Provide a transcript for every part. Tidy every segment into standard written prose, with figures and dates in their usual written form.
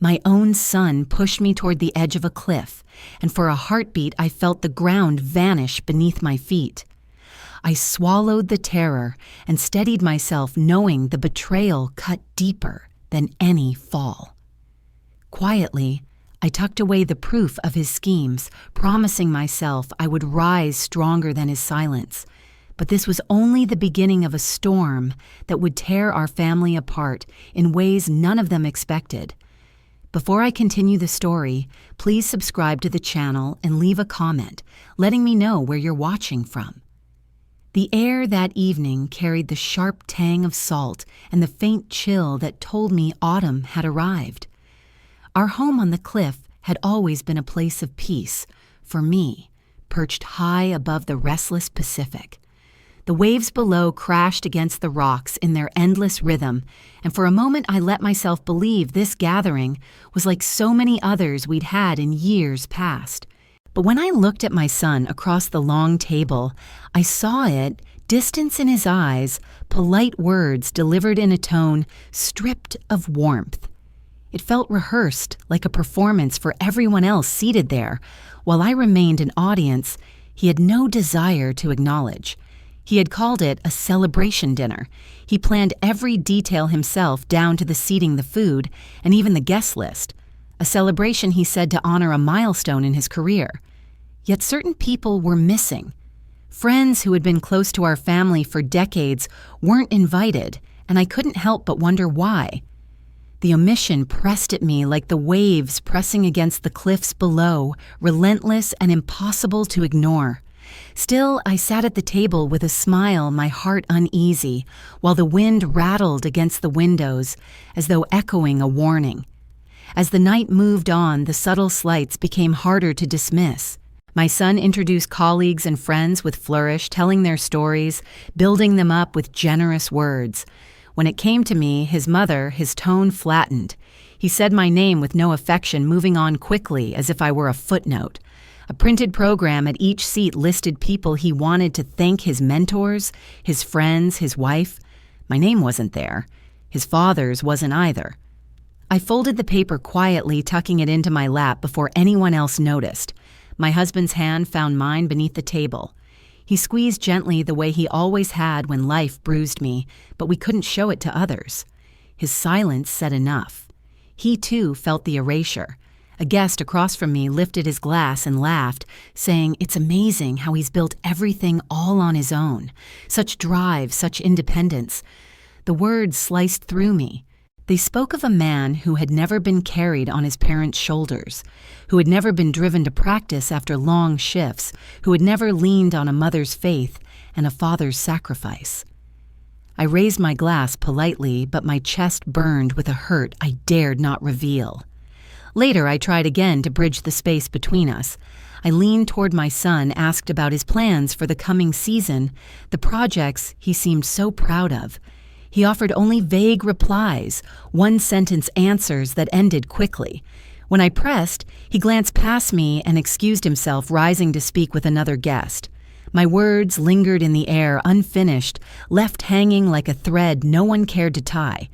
My own son pushed me toward the edge of a cliff, and for a heartbeat I felt the ground vanish beneath my feet. I swallowed the terror and steadied myself, knowing the betrayal cut deeper than any fall. Quietly, I tucked away the proof of his schemes, promising myself I would rise stronger than his silence. But this was only the beginning of a storm that would tear our family apart in ways none of them expected. Before I continue the story, please subscribe to the channel and leave a comment, letting me know where you're watching from. The air that evening carried the sharp tang of salt and the faint chill that told me autumn had arrived. Our home on the cliff had always been a place of peace, for me, perched high above the restless Pacific. The waves below crashed against the rocks in their endless rhythm, and for a moment I let myself believe this gathering was like so many others we'd had in years past. But when I looked at my son across the long table, I saw it, distance in his eyes, polite words delivered in a tone stripped of warmth. It felt rehearsed, like a performance for everyone else seated there, while I remained an audience he had no desire to acknowledge. He had called it a celebration dinner. He planned every detail himself, down to the seating, the food, and even the guest list. A celebration, he said, to honor a milestone in his career. Yet certain people were missing. Friends who had been close to our family for decades weren't invited, and I couldn't help but wonder why. The omission pressed at me like the waves pressing against the cliffs below, relentless and impossible to ignore. Still, I sat at the table with a smile, my heart uneasy, while the wind rattled against the windows, as though echoing a warning. As the night moved on, the subtle slights became harder to dismiss. My son introduced colleagues and friends with flourish, telling their stories, building them up with generous words. When it came to me, his mother, his tone flattened. He said my name with no affection, moving on quickly as if I were a footnote. A printed program at each seat listed people he wanted to thank: his mentors, his friends, his wife. My name wasn't there. His father's wasn't either. I folded the paper quietly, tucking it into my lap before anyone else noticed. My husband's hand found mine beneath the table. He squeezed gently the way he always had when life bruised me, but we couldn't show it to others. His silence said enough. He too felt the erasure. A guest across from me lifted his glass and laughed, saying, "It's amazing how he's built everything all on his own. Such drive, such independence." The words sliced through me. They spoke of a man who had never been carried on his parents' shoulders, who had never been driven to practice after long shifts, who had never leaned on a mother's faith and a father's sacrifice. I raised my glass politely, but my chest burned with a hurt I dared not reveal. Later, I tried again to bridge the space between us. I leaned toward my son, asked about his plans for the coming season, the projects he seemed so proud of. He offered only vague replies, one-sentence answers that ended quickly. When I pressed, he glanced past me and excused himself, rising to speak with another guest. My words lingered in the air, unfinished, left hanging like a thread no one cared to tie.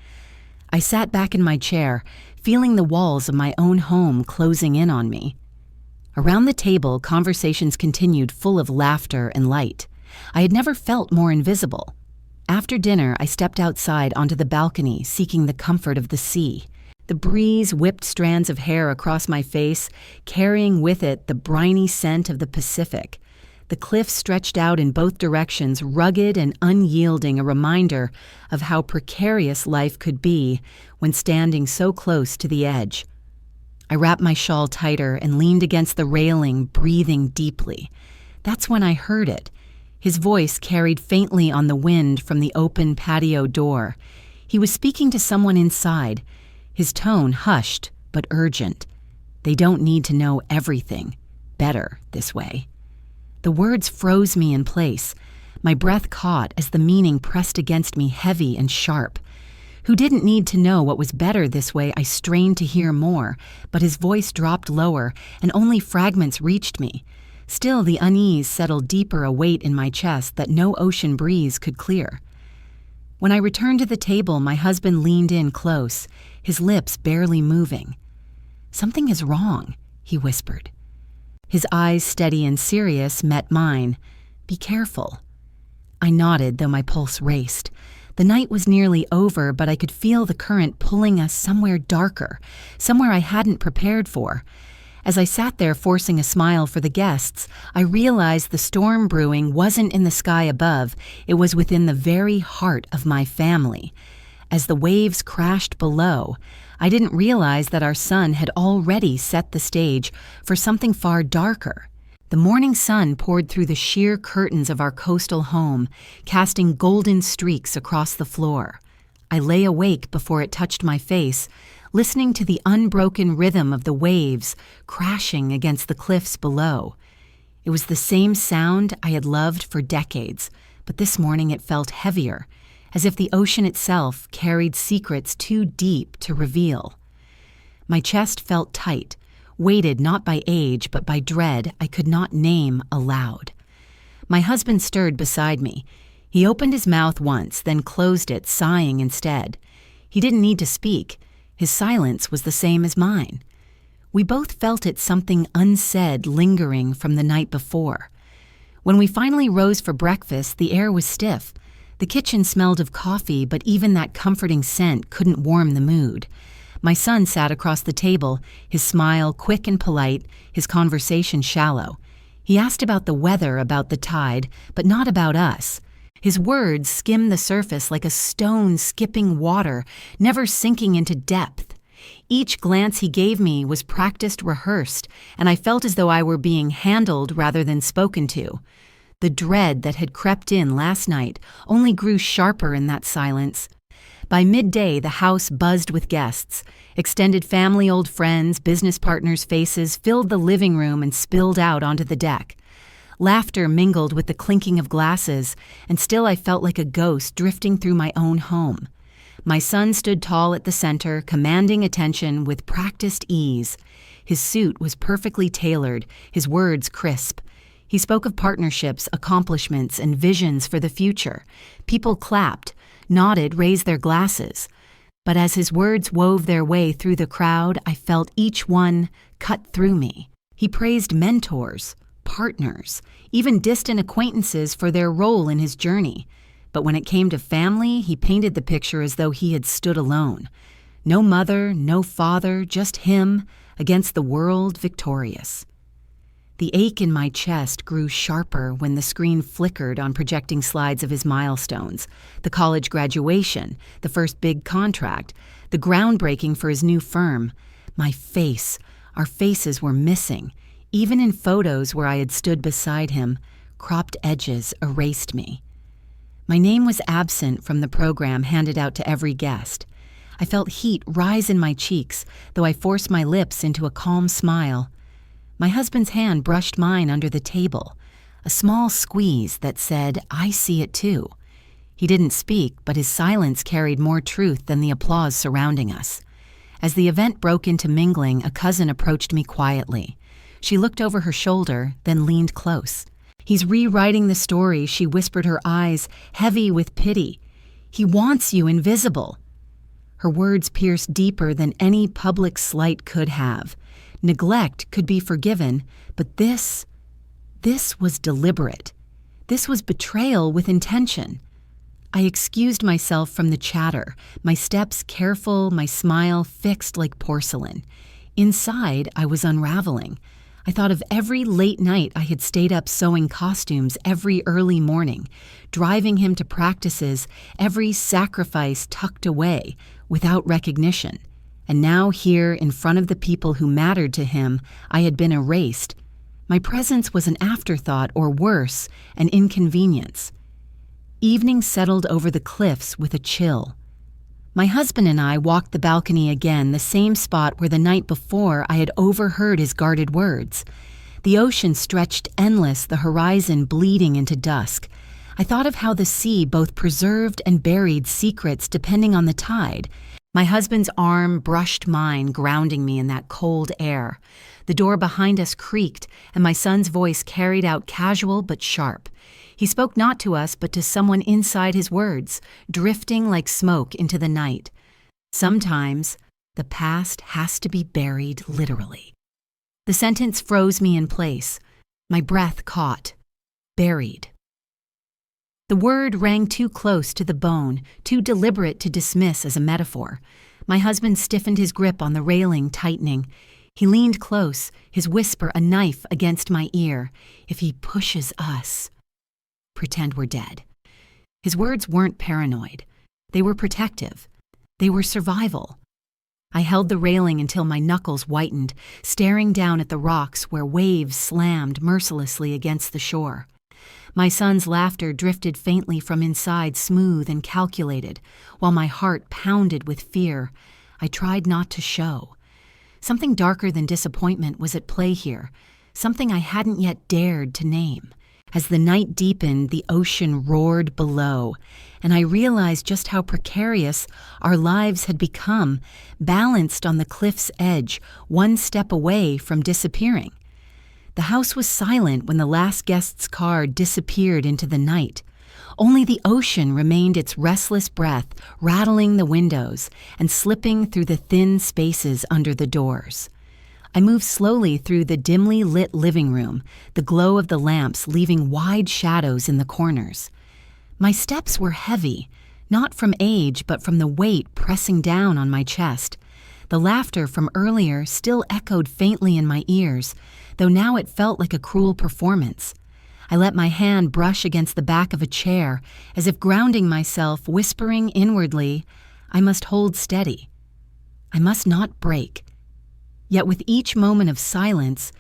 I sat back in my chair, feeling the walls of my own home closing in on me. Around the table, conversations continued, full of laughter and light. I had never felt more invisible. After dinner, I stepped outside onto the balcony, seeking the comfort of the sea. The breeze whipped strands of hair across my face, carrying with it the briny scent of the Pacific. The cliffs stretched out in both directions, rugged and unyielding, a reminder of how precarious life could be when standing so close to the edge. I wrapped my shawl tighter and leaned against the railing, breathing deeply. That's when I heard it. His voice carried faintly on the wind from the open patio door. He was speaking to someone inside, his tone hushed but urgent. They don't need to know everything. Better this way. The words froze me in place. My breath caught as the meaning pressed against me, heavy and sharp. Who didn't need to know what was better this way? I strained to hear more, but his voice dropped lower, and only fragments reached me. Still, the unease settled deeper, a weight in my chest that no ocean breeze could clear. When I returned to the table, my husband leaned in close, his lips barely moving. "Something is wrong," he whispered. His eyes, steady and serious, met mine. "Be careful." I nodded, though my pulse raced. The night was nearly over, but I could feel the current pulling us somewhere darker, somewhere I hadn't prepared for. As I sat there forcing a smile for the guests, I realized the storm brewing wasn't in the sky above, it was within the very heart of my family. As the waves crashed below, I didn't realize that our sun had already set the stage for something far darker. The morning sun poured through the sheer curtains of our coastal home, casting golden streaks across the floor. I lay awake before it touched my face, listening to the unbroken rhythm of the waves crashing against the cliffs below. It was the same sound I had loved for decades, but this morning it felt heavier, as if the ocean itself carried secrets too deep to reveal. My chest felt tight, weighted not by age but by dread I could not name aloud. My husband stirred beside me. He opened his mouth once, then closed it, sighing instead. He didn't need to speak. His silence was the same as mine. We both felt it, something unsaid lingering from the night before. When we finally rose for breakfast, the air was stiff. The kitchen smelled of coffee, but even that comforting scent couldn't warm the mood. My son sat across the table, his smile quick and polite, his conversation shallow. He asked about the weather, about the tide, but not about us. His words skimmed the surface like a stone skipping water, never sinking into depth. Each glance he gave me was practiced, rehearsed, and I felt as though I were being handled rather than spoken to. The dread that had crept in last night only grew sharper in that silence. By midday, the house buzzed with guests. Extended family, old friends, business partners' faces filled the living room and spilled out onto the deck. Laughter mingled with the clinking of glasses, and still I felt like a ghost drifting through my own home. My son stood tall at the center, commanding attention with practiced ease. His suit was perfectly tailored, his words crisp. He spoke of partnerships, accomplishments, and visions for the future. People clapped, nodded, raised their glasses. But as his words wove their way through the crowd, I felt each one cut through me. He praised mentors, partners, even distant acquaintances for their role in his journey. But when it came to family, he painted the picture as though he had stood alone. No mother, no father, just him, against the world, victorious. The ache in my chest grew sharper when the screen flickered on projecting slides of his milestones, the college graduation, the first big contract, the groundbreaking for his new firm. My face, our faces were missing. Even in photos where I had stood beside him, cropped edges erased me. My name was absent from the program handed out to every guest. I felt heat rise in my cheeks, though I forced my lips into a calm smile. My husband's hand brushed mine under the table, a small squeeze that said, "I see it too." He didn't speak, but his silence carried more truth than the applause surrounding us. As the event broke into mingling, a cousin approached me quietly. She looked over her shoulder, then leaned close. "He's rewriting the story," she whispered, her eyes heavy with pity. "He wants you invisible." Her words pierced deeper than any public slight could have. Neglect could be forgiven, but this was deliberate. This was betrayal with intention. I excused myself from the chatter, my steps careful, my smile fixed like porcelain. Inside, I was unraveling. I thought of every late night I had stayed up sewing costumes every early morning, driving him to practices, every sacrifice tucked away, without recognition. And now here, in front of the people who mattered to him, I had been erased. My presence was an afterthought, or worse, an inconvenience. Evening settled over the cliffs with a chill. My husband and I walked the balcony again, the same spot where the night before I had overheard his guarded words. The ocean stretched endless, the horizon bleeding into dusk. I thought of how the sea both preserved and buried secrets depending on the tide. My husband's arm brushed mine, grounding me in that cold air. The door behind us creaked, and my son's voice carried out casual but sharp. He spoke not to us, but to someone inside his words, drifting like smoke into the night. Sometimes, The past has to be buried literally. The sentence froze me in place. My breath caught. Buried. The word rang too close to the bone, too deliberate to dismiss as a metaphor. My husband stiffened his grip on the railing, tightening. He leaned close, his whisper a knife against my ear. If he pushes us, pretend we're dead. His words weren't paranoid. They were protective. They were survival. I held the railing until my knuckles whitened, staring down at the rocks where waves slammed mercilessly against the shore. My son's laughter drifted faintly from inside, smooth and calculated, while my heart pounded with fear. I tried not to show. Something darker than disappointment was at play here, something I hadn't yet dared to name. As the night deepened, the ocean roared below, and I realized just how precarious our lives had become, balanced on the cliff's edge, one step away from disappearing. The house was silent when the last guest's car disappeared into the night. Only the ocean remained its restless breath, rattling the windows and slipping through the thin spaces under the doors. I moved slowly through the dimly lit living room, the glow of the lamps leaving wide shadows in the corners. My steps were heavy, not from age but from the weight pressing down on my chest. The laughter from earlier still echoed faintly in my ears, though now it felt like a cruel performance. I let my hand brush against the back of a chair, as if grounding myself, whispering inwardly, I must hold steady. I must not break. Yet with each moment of silence,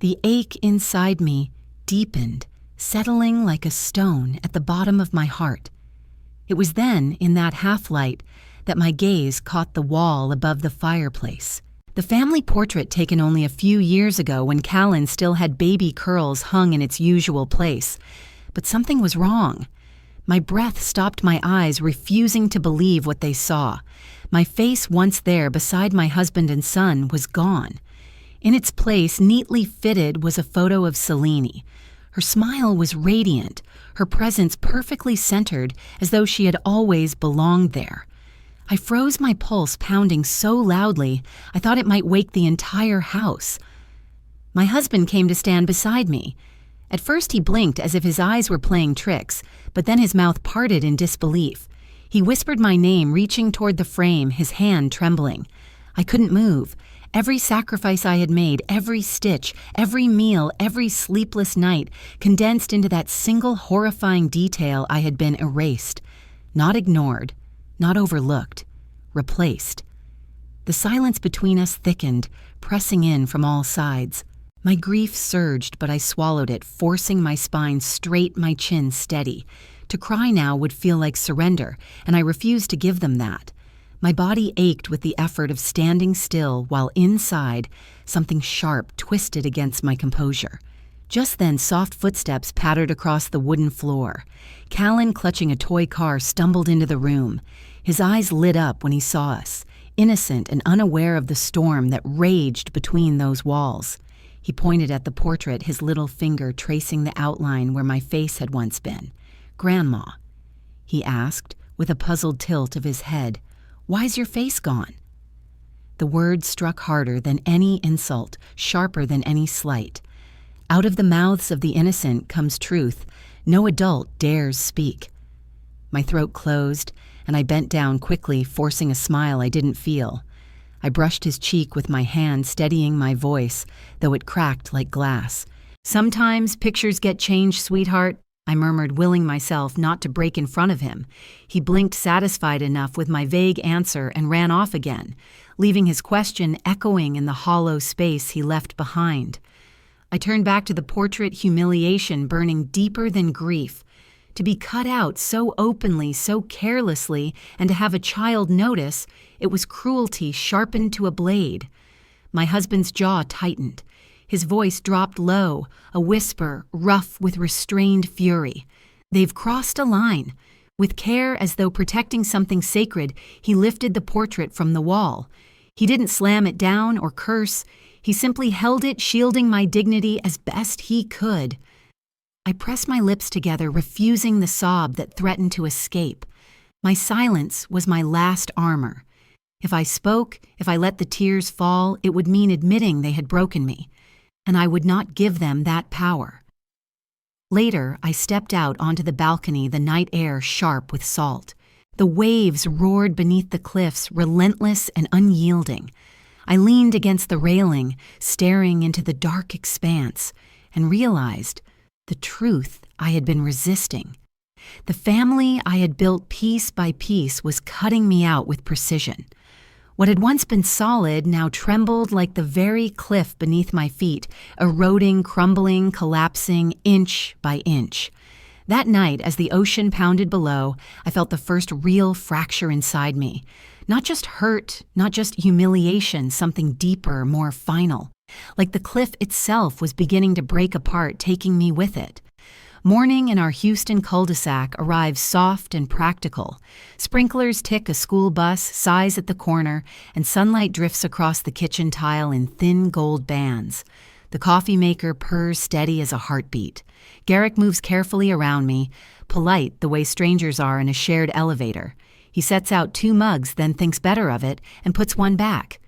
the ache inside me deepened, settling like a stone at the bottom of my heart. It was then, in that half-light, that my gaze caught the wall above the fireplace. The family portrait taken only a few years ago when Callan still had baby curls hung in its usual place. But something was wrong. My breath stopped my eyes, refusing to believe what they saw. My face, once there beside my husband and son, was gone. In its place, neatly fitted, was a photo of Selene. Her smile was radiant, her presence perfectly centered, as though she had always belonged there. I froze, my pulse pounding so loudly I thought it might wake the entire house. My husband came to stand beside me. At first he blinked as if his eyes were playing tricks, but then his mouth parted in disbelief. He whispered my name, reaching toward the frame, his hand trembling. I couldn't move. Every sacrifice I had made, every stitch, every meal, every sleepless night, condensed into that single horrifying detail, I had been erased. Not ignored, not overlooked, replaced. The silence between us thickened, pressing in from all sides. My grief surged, but I swallowed it, forcing my spine straight, my chin steady. To cry now would feel like surrender, and I refused to give them that. My body ached with the effort of standing still while inside, something sharp twisted against my composure. Just then, soft footsteps pattered across the wooden floor. Callan, clutching a toy car, stumbled into the room. His eyes lit up when he saw us, innocent and unaware of the storm that raged between those walls. He pointed at the portrait, his little finger tracing the outline where my face had once been. "Grandma," he asked, with a puzzled tilt of his head, "why's your face gone?" The word struck harder than any insult, sharper than any slight. Out of the mouths of the innocent comes truth. No adult dares speak. My throat closed, and I bent down quickly, forcing a smile I didn't feel. I brushed his cheek with my hand, steadying my voice, though it cracked like glass. "Sometimes pictures get changed, sweetheart," I murmured, willing myself not to break in front of him. He blinked, satisfied enough with my vague answer, and ran off again, leaving his question echoing in the hollow space he left behind. I turned back to the portrait, humiliation burning deeper than grief. To be cut out so openly, so carelessly, and to have a child notice, it was cruelty sharpened to a blade. My husband's jaw tightened. His voice dropped low, a whisper, rough with restrained fury. "They've crossed a line." With care, as though protecting something sacred, he lifted the portrait from the wall. He didn't slam it down or curse. He simply held it, shielding my dignity as best he could. I pressed my lips together, refusing the sob that threatened to escape. My silence was my last armor. If I spoke, if I let the tears fall, it would mean admitting they had broken me, and I would not give them that power. Later, I stepped out onto the balcony, the night air sharp with salt. The waves roared beneath the cliffs, relentless and unyielding. I leaned against the railing, staring into the dark expanse, and realized the truth I had been resisting. The family I had built piece by piece was cutting me out with precision. What had once been solid now trembled like the very cliff beneath my feet, eroding, crumbling, collapsing inch by inch. That night, as the ocean pounded below, I felt the first real fracture inside me. Not just hurt, not just humiliation, something deeper, more final. Like the cliff itself was beginning to break apart, taking me with it. Morning in our Houston cul-de-sac arrives soft and practical. Sprinklers tick a school bus, sighs at the corner, and sunlight drifts across the kitchen tile in thin gold bands. The coffee maker purrs steady as a heartbeat. Garrick moves carefully around me, polite the way strangers are in a shared elevator. He sets out 2 mugs, then thinks better of it, and puts one back.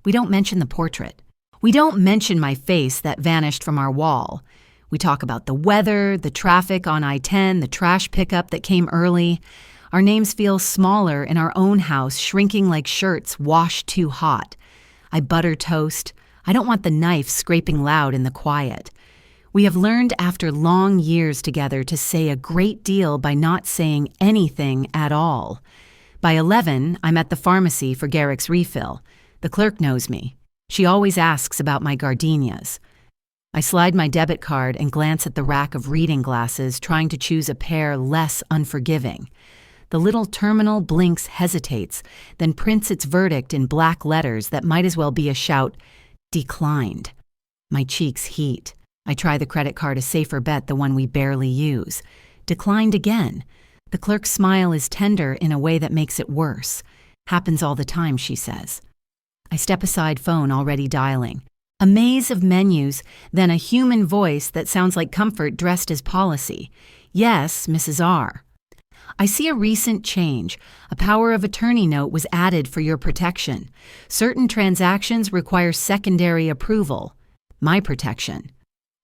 We don't mention the portrait. We don't mention my face that vanished from our wall. We talk about the weather, the traffic on I-10, the trash pickup that came early. Our names feel smaller in our own house, shrinking like shirts washed too hot. I butter toast. I don't want the knife scraping loud in the quiet. We have learned after long years together to say a great deal by not saying anything at all. By 11, I'm at the pharmacy for Garrick's refill. The clerk knows me. She always asks about my gardenias. I slide my debit card and glance at the rack of reading glasses, trying to choose a pair less unforgiving. The little terminal blinks, hesitates, then prints its verdict in black letters that might as well be a shout, "Declined." My cheeks heat. I try the credit card, a safer bet, the one we barely use. Declined again. The clerk's smile is tender in a way that makes it worse. Happens all the time, she says. I step aside, phone already dialing. A maze of menus, then a human voice that sounds like comfort dressed as policy. Yes, Mrs. R. I see a recent change. A power of attorney note was added for your protection. Certain transactions require secondary approval. My protection.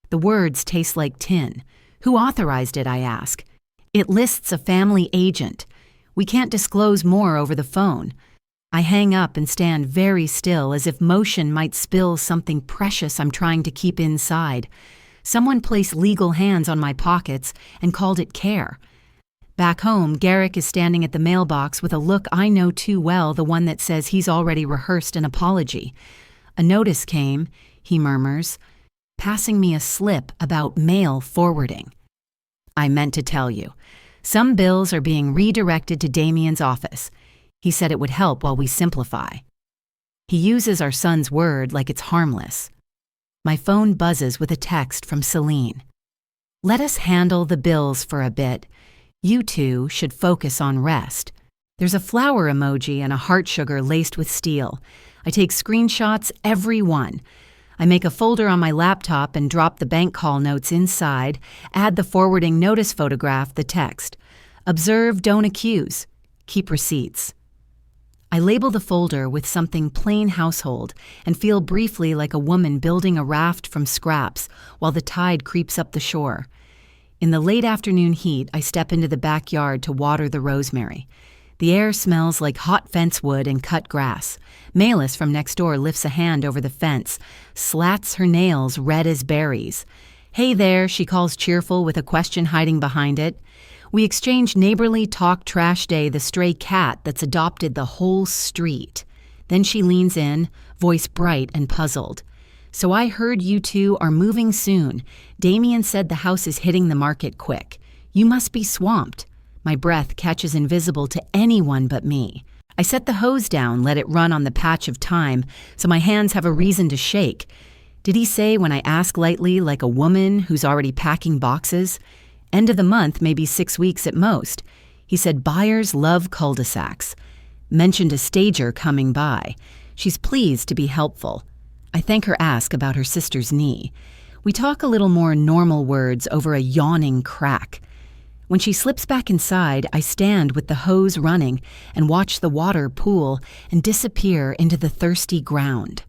The words taste like tin. Who authorized it, I ask. It lists a family agent. We can't disclose more over the phone. I hang up and stand very still, as if motion might spill something precious I'm trying to keep inside. Someone placed legal hands on my pockets and called it care. Back home, Garrick is standing at the mailbox with a look I know too well, the one that says he's already rehearsed an apology. A notice came, he murmurs, passing me a slip about mail forwarding. I meant to tell you. Some bills are being redirected to Damien's office. He said it would help while we simplify. He uses our son's word like it's harmless. My phone buzzes with a text from Celine. Let us handle the bills for a bit. You two should focus on rest. There's a flower emoji and a heart sugar laced with steel. I take screenshots, every one. I make a folder on my laptop and drop the bank call notes inside, add the forwarding notice photograph, the text. Observe, don't accuse. Keep receipts. I label the folder with something plain household and feel briefly like a woman building a raft from scraps while the tide creeps up the shore. In the late afternoon heat, I step into the backyard to water the rosemary. The air smells like hot fence wood and cut grass. Malis from next door lifts a hand over the fence, slats her nails red as berries. Hey there, she calls cheerful with a question hiding behind it. We exchange neighborly talk trash day, the stray cat that's adopted the whole street. Then she leans in, voice bright and puzzled. So I heard you two are moving soon. Damien said the house is hitting the market quick. You must be swamped. My breath catches invisible to anyone but me. I set the hose down, let it run on the patch of time, so my hands have a reason to shake. Did he say when I ask lightly, like a woman who's already packing boxes? End of the month, maybe 6 weeks at most. He said buyers love cul-de-sacs. Mentioned a stager coming by. She's pleased to be helpful. I thank her ask about her sister's knee. We talk a little more normal words over a yawning crack. When she slips back inside, I stand with the hose running and watch the water pool and disappear into the thirsty ground.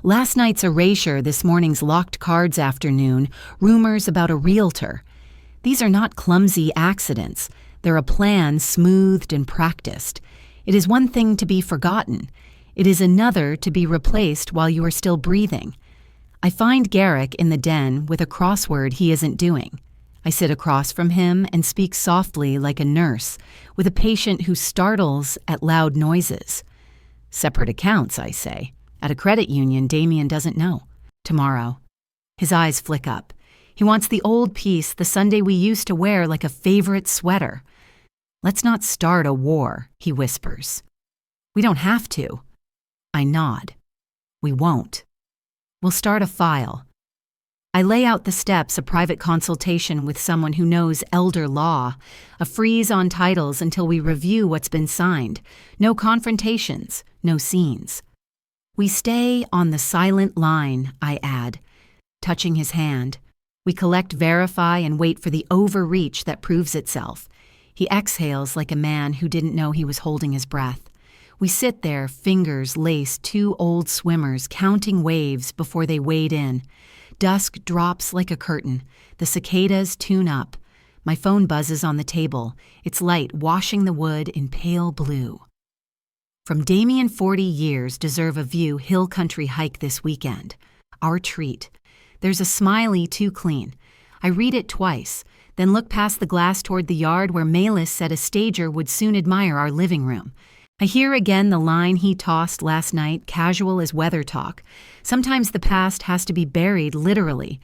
Last night's erasure, this morning's locked cards afternoon, rumors about a realtor. These are not clumsy accidents. They're a plan smoothed and practiced. It is one thing to be forgotten. It is another to be replaced while you are still breathing. I find Garrick in the den with a crossword he isn't doing. I sit across from him and speak softly like a nurse, with a patient who startles at loud noises. Separate accounts, I say. At a credit union, Damien doesn't know. Tomorrow. His eyes flick up. He wants the old piece, the Sunday we used to wear like a favorite sweater. Let's not start a war, he whispers. We don't have to. I nod. We won't. We'll start a file. I lay out the steps, a private consultation with someone who knows elder law, a freeze on titles until we review what's been signed, no confrontations, no scenes. We stay on the silent line, I add, touching his hand. We collect, verify, and wait for the overreach that proves itself. He exhales like a man who didn't know he was holding his breath. We sit there, fingers laced, two old swimmers counting waves before they wade in. Dusk drops like a curtain. The cicadas tune up. My phone buzzes on the table, its light washing the wood in pale blue. From Damien, 40 years deserve a view hill country hike this weekend. Our treat. There's a smiley too clean. I read it twice, then look past the glass toward the yard where Malis said a stager would soon admire our living room. I hear again the line he tossed last night, casual as weather talk. Sometimes the past has to be buried literally.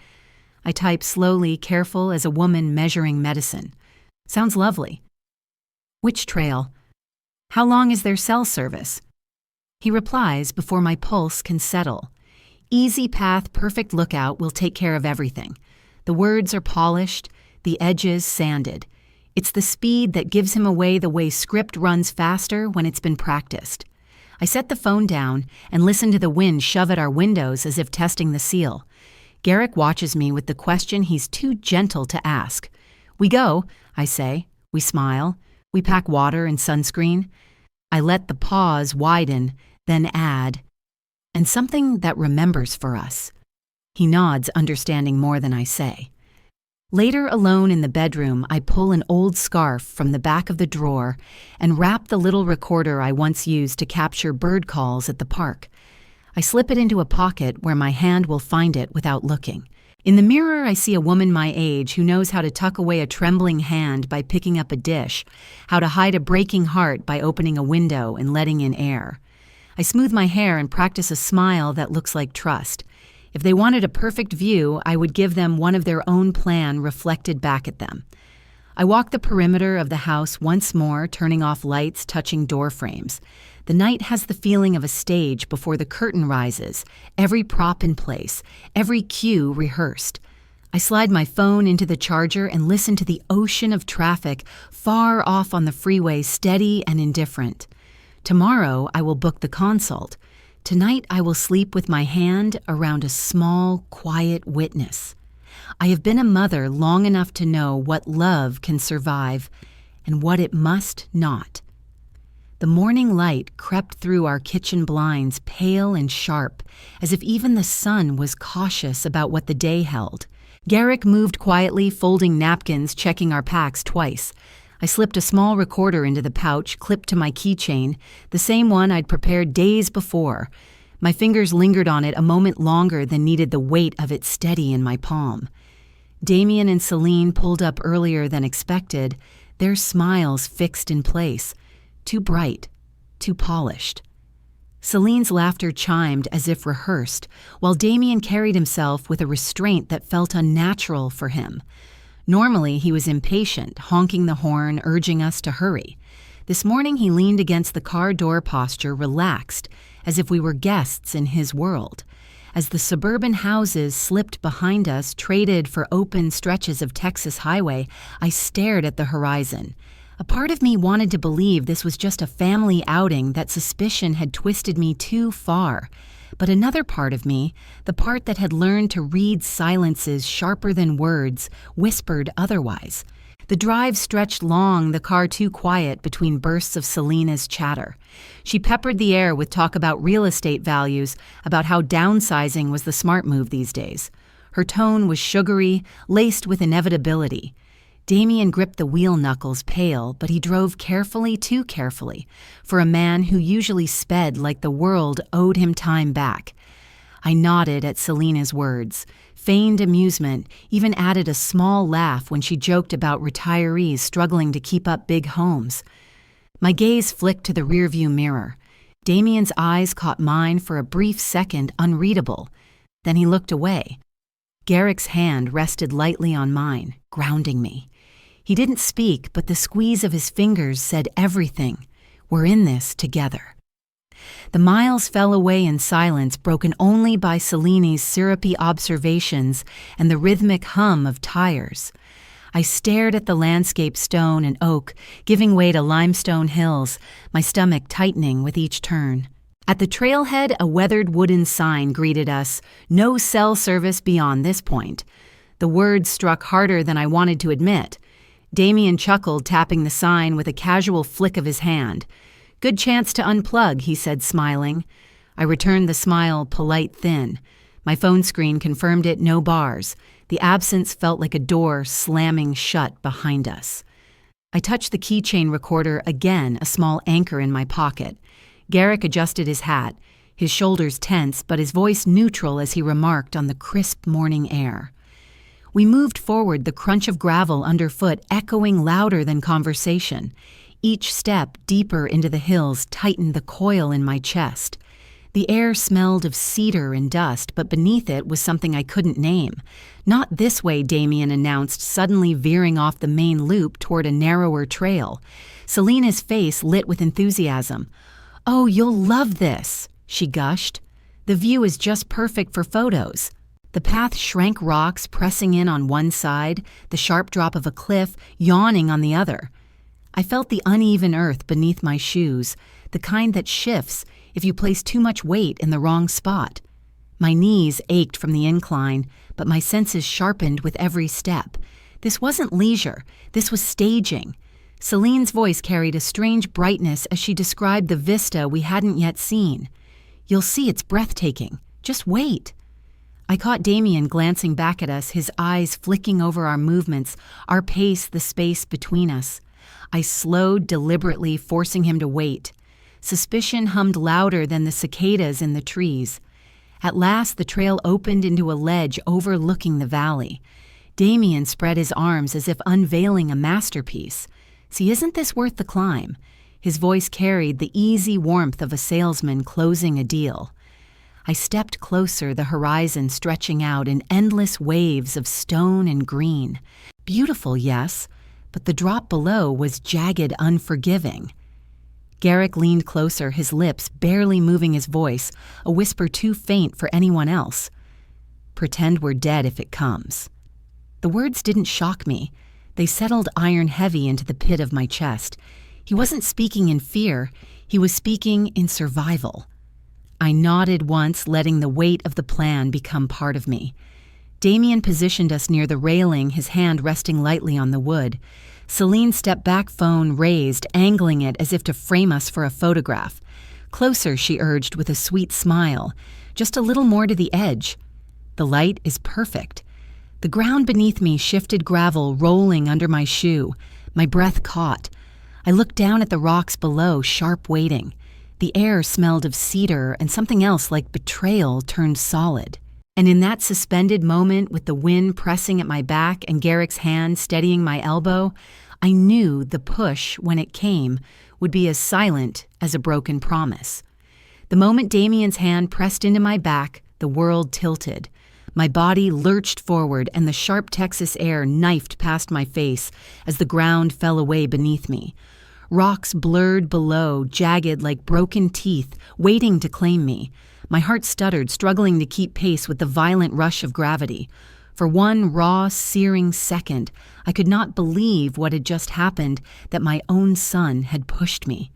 I type slowly, careful as a woman measuring medicine. Sounds lovely. Which trail? How long is their cell service? He replies before my pulse can settle. Easy path, perfect lookout will take care of everything. The words are polished, the edges sanded. It's the speed that gives him away the way script runs faster when it's been practiced. I set the phone down and listen to the wind shove at our windows as if testing the seal. Garrick watches me with the question he's too gentle to ask. We go, I say. We smile. We pack water and sunscreen. I let the pause widen, then add, and something that remembers for us. He nods, understanding more than I say. Later, alone in the bedroom, I pull an old scarf from the back of the drawer and wrap the little recorder I once used to capture bird calls at the park. I slip it into a pocket where my hand will find it without looking. In the mirror, I see a woman my age who knows how to tuck away a trembling hand by picking up a dish, how to hide a breaking heart by opening a window and letting in air. I smooth my hair and practice a smile that looks like trust. If they wanted a perfect view, I would give them one of their own plan reflected back at them. I walk the perimeter of the house once more, turning off lights, touching door frames. The night has the feeling of a stage before the curtain rises, every prop in place, every cue rehearsed. I slide my phone into the charger and listen to the ocean of traffic far off on the freeway, steady and indifferent. Tomorrow I will book the consult. Tonight I will sleep with my hand around a small, quiet witness. I have been a mother long enough to know what love can survive and what it must not. The morning light crept through our kitchen blinds, pale and sharp, as if even the sun was cautious about what the day held. Garrick moved quietly, folding napkins, checking our packs twice. I slipped a small recorder into the pouch, clipped to my keychain, the same one I'd prepared days before. My fingers lingered on it a moment longer than needed the weight of it steady in my palm. Damien and Celine pulled up earlier than expected, their smiles fixed in place, too bright, too polished. Celine's laughter chimed as if rehearsed, while Damien carried himself with a restraint that felt unnatural for him. Normally, he was impatient, honking the horn, urging us to hurry. This morning, he leaned against the car door posture, relaxed, as if we were guests in his world. As the suburban houses slipped behind us, traded for open stretches of Texas highway, I stared at the horizon. A part of me wanted to believe this was just a family outing, that suspicion had twisted me too far. But another part of me, the part that had learned to read silences sharper than words, whispered otherwise. The drive stretched long, the car too quiet between bursts of Selena's chatter. She peppered the air with talk about real estate values, about how downsizing was the smart move these days. Her tone was sugary, laced with inevitability. Damien gripped the wheel knuckles pale, but he drove carefully, too carefully, for a man who usually sped like the world owed him time back. I nodded at Selena's words, feigned amusement, even added a small laugh when she joked about retirees struggling to keep up big homes. My gaze flicked to the rearview mirror. Damien's eyes caught mine for a brief second, unreadable. Then he looked away. Garrick's hand rested lightly on mine, grounding me. He didn't speak, but the squeeze of his fingers said everything. We're in this together. The miles fell away in silence, broken only by Selena's syrupy observations and the rhythmic hum of tires. I stared at the landscape, stone and oak, giving way to limestone hills, my stomach tightening with each turn. At the trailhead, a weathered wooden sign greeted us, "No cell service beyond this point." The words struck harder than I wanted to admit. Damien chuckled, tapping the sign with a casual flick of his hand. "Good chance to unplug," he said, smiling. I returned the smile, polite, thin. My phone screen confirmed it, no bars. The absence felt like a door slamming shut behind us. I touched the keychain recorder again, a small anchor in my pocket. Garrick adjusted his hat, his shoulders tense, but his voice neutral as he remarked on the crisp morning air. We moved forward, the crunch of gravel underfoot echoing louder than conversation. Each step deeper into the hills tightened the coil in my chest. The air smelled of cedar and dust, but beneath it was something I couldn't name. "Not this way," Damien announced, suddenly veering off the main loop toward a narrower trail. Selena's face lit with enthusiasm. "Oh, you'll love this," she gushed. "The view is just perfect for photos." The path shrank, rocks pressing in on one side, the sharp drop of a cliff yawning on the other. I felt the uneven earth beneath my shoes, the kind that shifts if you place too much weight in the wrong spot. My knees ached from the incline, but my senses sharpened with every step. This wasn't leisure, this was staging. Celine's voice carried a strange brightness as she described the vista we hadn't yet seen. "You'll see, it's breathtaking. Just wait." I caught Damien glancing back at us, his eyes flicking over our movements, our pace, the space between us. I slowed deliberately, forcing him to wait. Suspicion hummed louder than the cicadas in the trees. At last, the trail opened into a ledge overlooking the valley. Damien spread his arms as if unveiling a masterpiece. "See, isn't this worth the climb?" His voice carried the easy warmth of a salesman closing a deal. I stepped closer, the horizon stretching out in endless waves of stone and green. Beautiful, yes, but the drop below was jagged, unforgiving. Garrick leaned closer, his lips barely moving, his voice, a whisper too faint for anyone else. "Pretend we're dead if it comes." The words didn't shock me. They settled iron heavy into the pit of my chest. He wasn't speaking in fear, he was speaking in survival. I nodded once, letting the weight of the plan become part of me. Damien positioned us near the railing, his hand resting lightly on the wood. Selene stepped back, phone raised, angling it as if to frame us for a photograph. "Closer," she urged with a sweet smile. "Just a little more to the edge." The light is perfect. The ground beneath me shifted, gravel rolling under my shoe. My breath caught. I looked down at the rocks below, sharp waiting. The air smelled of cedar, and something else like betrayal turned solid. And in that suspended moment, with the wind pressing at my back and Garrick's hand steadying my elbow, I knew the push, when it came, would be as silent as a broken promise. The moment Damien's hand pressed into my back, the world tilted. My body lurched forward, and the sharp Texas air knifed past my face as the ground fell away beneath me. Rocks blurred below, jagged like broken teeth, waiting to claim me. My heart stuttered, struggling to keep pace with the violent rush of gravity. For one raw, searing second, I could not believe what had just happened, that my own son had pushed me.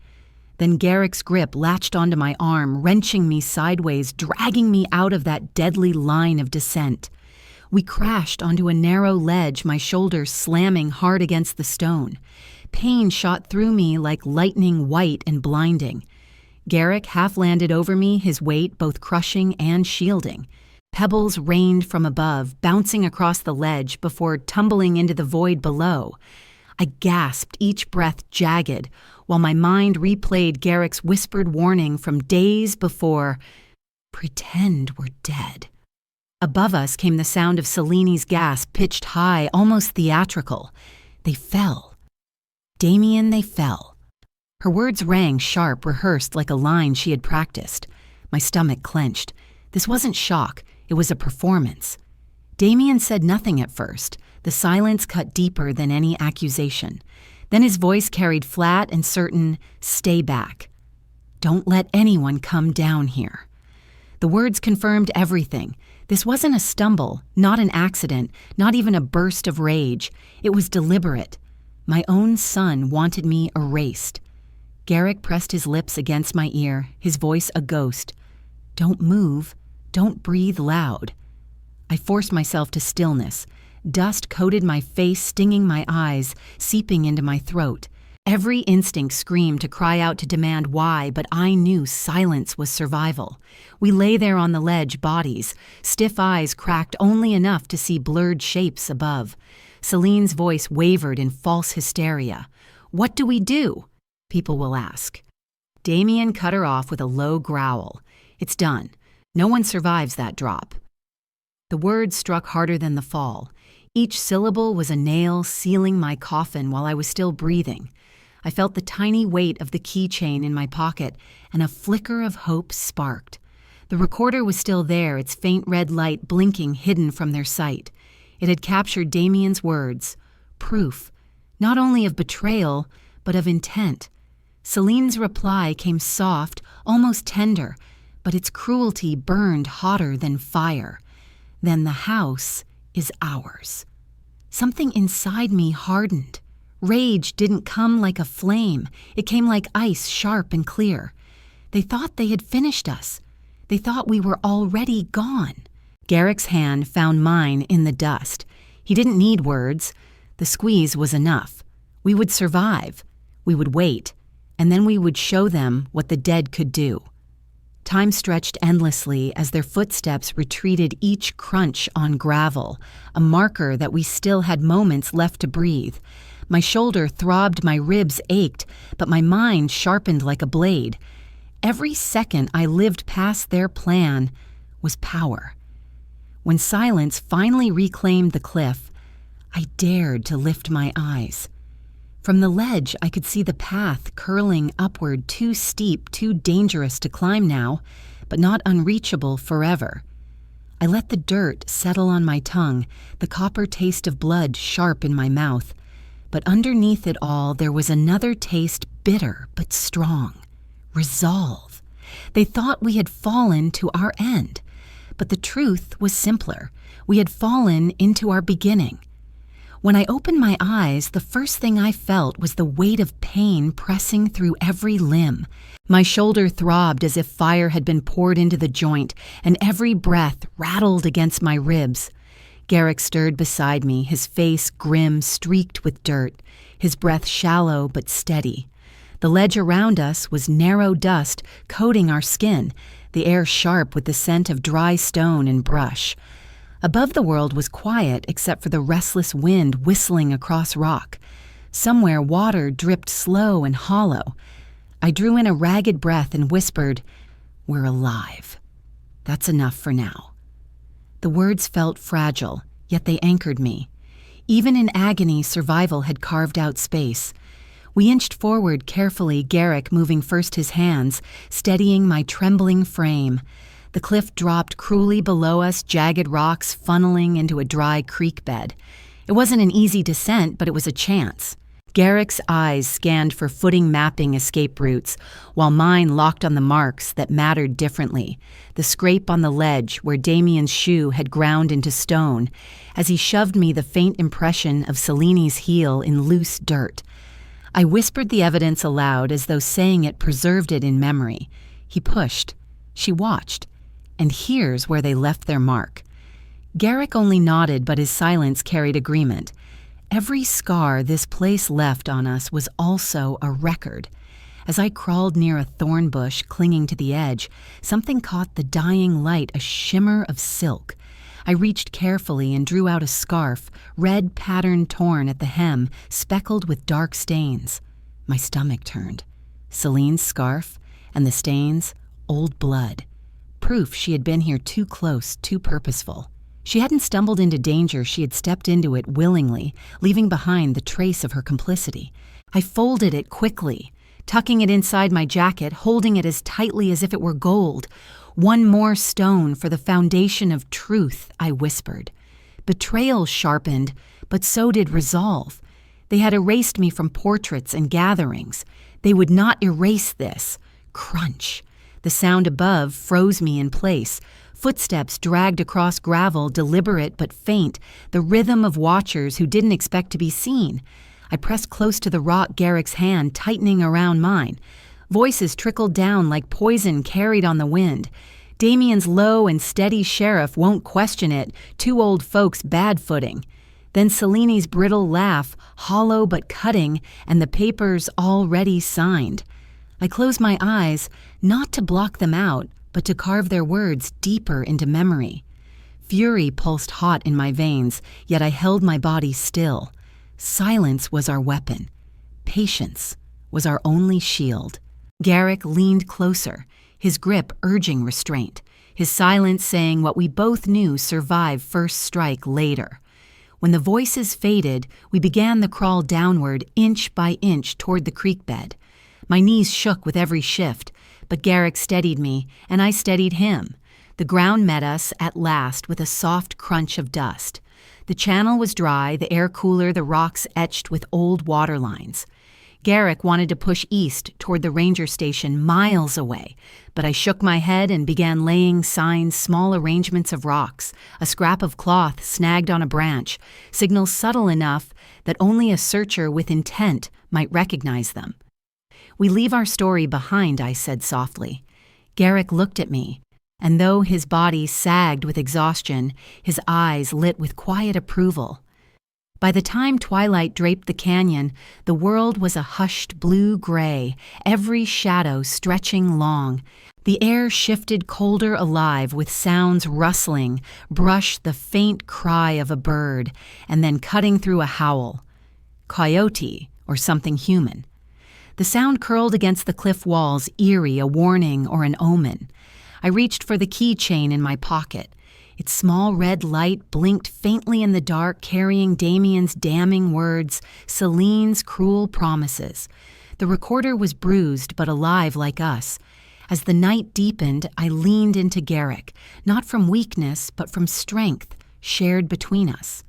Then Garrick's grip latched onto my arm, wrenching me sideways, dragging me out of that deadly line of descent. We crashed onto a narrow ledge, my shoulders slamming hard against the stone. Pain shot through me like lightning, white and blinding. Garrick half landed over me, his weight both crushing and shielding. Pebbles rained from above, bouncing across the ledge before tumbling into the void below. I gasped, each breath jagged, while my mind replayed Garrick's whispered warning from days before. Pretend we're dead. Above us came the sound of Seleni's gasp, pitched high, almost theatrical. They fell. Damien, they fell. Her words rang sharp, rehearsed like a line she had practiced. My stomach clenched. This wasn't shock, it was a performance. Damien said nothing at first. The silence cut deeper than any accusation. Then his voice carried flat and certain, "Stay back. Don't let anyone come down here." The words confirmed everything. This wasn't a stumble, not an accident, not even a burst of rage. It was deliberate. My own son wanted me erased. Garrick pressed his lips against my ear, his voice a ghost. "Don't move. Don't breathe loud." I forced myself to stillness. Dust coated my face, stinging my eyes, seeping into my throat. Every instinct screamed to cry out to demand why, but I knew silence was survival. We lay there on the ledge, bodies, stiff eyes cracked only enough to see blurred shapes above. Celine's voice wavered in false hysteria. "What do we do?" people will ask. Damien cut her off with a low growl. "It's done. No one survives that drop." The words struck harder than the fall. Each syllable was a nail sealing my coffin while I was still breathing. I felt the tiny weight of the keychain in my pocket, and a flicker of hope sparked. The recorder was still there, its faint red light blinking hidden from their sight. It had captured Damien's words, proof, not only of betrayal, but of intent. Celine's reply came soft, almost tender, but its cruelty burned hotter than fire. "Then the house is ours." Something inside me hardened. Rage didn't come like a flame. It came like ice, sharp and clear. They thought they had finished us. They thought we were already gone. Garrick's hand found mine in the dust. He didn't need words. The squeeze was enough. We would survive. We would wait. And then we would show them what the dead could do. Time stretched endlessly as their footsteps retreated, each crunch on gravel, a marker that we still had moments left to breathe. My shoulder throbbed, my ribs ached, but my mind sharpened like a blade. Every second I lived past their plan was power. When silence finally reclaimed the cliff, I dared to lift my eyes. From the ledge, I could see the path curling upward, too steep, too dangerous to climb now, but not unreachable forever. I let the dirt settle on my tongue, the copper taste of blood sharp in my mouth. But underneath it all, there was another taste, bitter but strong. Resolve. They thought we had fallen to our end. But the truth was simpler. We had fallen into our beginning. When I opened my eyes, the first thing I felt was the weight of pain pressing through every limb. My shoulder throbbed as if fire had been poured into the joint, and every breath rattled against my ribs. Garrick stirred beside me, his face grim, streaked with dirt, his breath shallow but steady. The ledge around us was narrow dust coating our skin, the air sharp with the scent of dry stone and brush. Above the world was quiet except for the restless wind whistling across rock. Somewhere water dripped slow and hollow. I drew in a ragged breath and whispered, "We're alive. That's enough for now." The words felt fragile, yet they anchored me. Even in agony, survival had carved out space. We inched forward carefully, Garrick moving first his hands, steadying my trembling frame. The cliff dropped cruelly below us, jagged rocks funneling into a dry creek bed. It wasn't an easy descent, but it was a chance. Garrick's eyes scanned for footing mapping escape routes, while mine locked on the marks that mattered differently. The scrape on the ledge where Damien's shoe had ground into stone, as he shoved me the faint impression of Celine's heel in loose dirt. I whispered the evidence aloud as though saying it preserved it in memory. He pushed. She watched. And here's where they left their mark. Garrick only nodded, but his silence carried agreement. Every scar this place left on us was also a record. As I crawled near a thorn bush clinging to the edge, something caught the dying light, a shimmer of silk. I reached carefully and drew out a scarf, red pattern torn at the hem, speckled with dark stains. My stomach turned. Celine's scarf, and the stains, old blood. Proof she had been here too close, too purposeful. She hadn't stumbled into danger, she had stepped into it willingly, leaving behind the trace of her complicity. I folded it quickly, tucking it inside my jacket, holding it as tightly as if it were gold. "One more stone for the foundation of truth," I whispered. Betrayal sharpened, but so did resolve. They had erased me from portraits and gatherings. They would not erase this. Crunch. The sound above froze me in place. Footsteps dragged across gravel, deliberate but faint, the rhythm of watchers who didn't expect to be seen. I pressed close to the rock, Garrick's hand tightening around mine. Voices trickled down like poison carried on the wind. Damien's low and steady sheriff won't question it, two old folks bad footing. Then Celine's brittle laugh, hollow but cutting, and the papers already signed. I closed my eyes, not to block them out, but to carve their words deeper into memory. Fury pulsed hot in my veins, yet I held my body still. Silence was our weapon. Patience was our only shield. Garrick leaned closer, his grip urging restraint, his silence saying what we both knew survived first strike later. When the voices faded, we began the crawl downward, inch by inch, toward the creek bed. My knees shook with every shift, but Garrick steadied me, and I steadied him. The ground met us at last with a soft crunch of dust. The channel was dry, the air cooler, the rocks etched with old water lines. Garrick wanted to push east toward the ranger station miles away, but I shook my head and began laying signs, small arrangements of rocks, a scrap of cloth snagged on a branch, signals subtle enough that only a searcher with intent might recognize them. "We leave our story behind," I said softly. Garrick looked at me, and though his body sagged with exhaustion, his eyes lit with quiet approval. By the time twilight draped the canyon, the world was a hushed blue-gray, every shadow stretching long. The air shifted colder alive with sounds rustling, brushed the faint cry of a bird, and then cutting through a howl. Coyote, or something human. The sound curled against the cliff walls, eerie, a warning or an omen. I reached for the keychain in my pocket. Its small red light blinked faintly in the dark, carrying Damien's damning words, Celine's cruel promises. The recorder was bruised but alive like us. As the night deepened, I leaned into Garrick, not from weakness but from strength shared between us.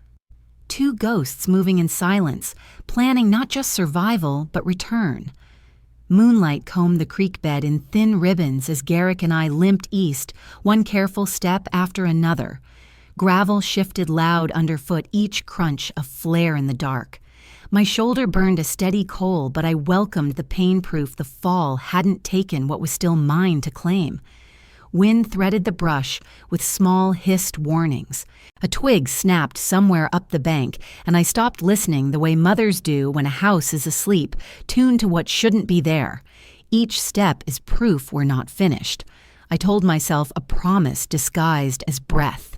Two ghosts moving in silence, planning not just survival but return. Moonlight combed the creek bed in thin ribbons as Garrick and I limped east, one careful step after another. Gravel shifted loud underfoot, each crunch a flare in the dark. My shoulder burned a steady coal, but I welcomed the pain proof the fall hadn't taken what was still mine to claim. Wind threaded the brush with small hissed warnings. A twig snapped somewhere up the bank, and I stopped listening the way mothers do when a house is asleep, tuned to what shouldn't be there. Each step is proof we're not finished. I told myself a promise disguised as breath.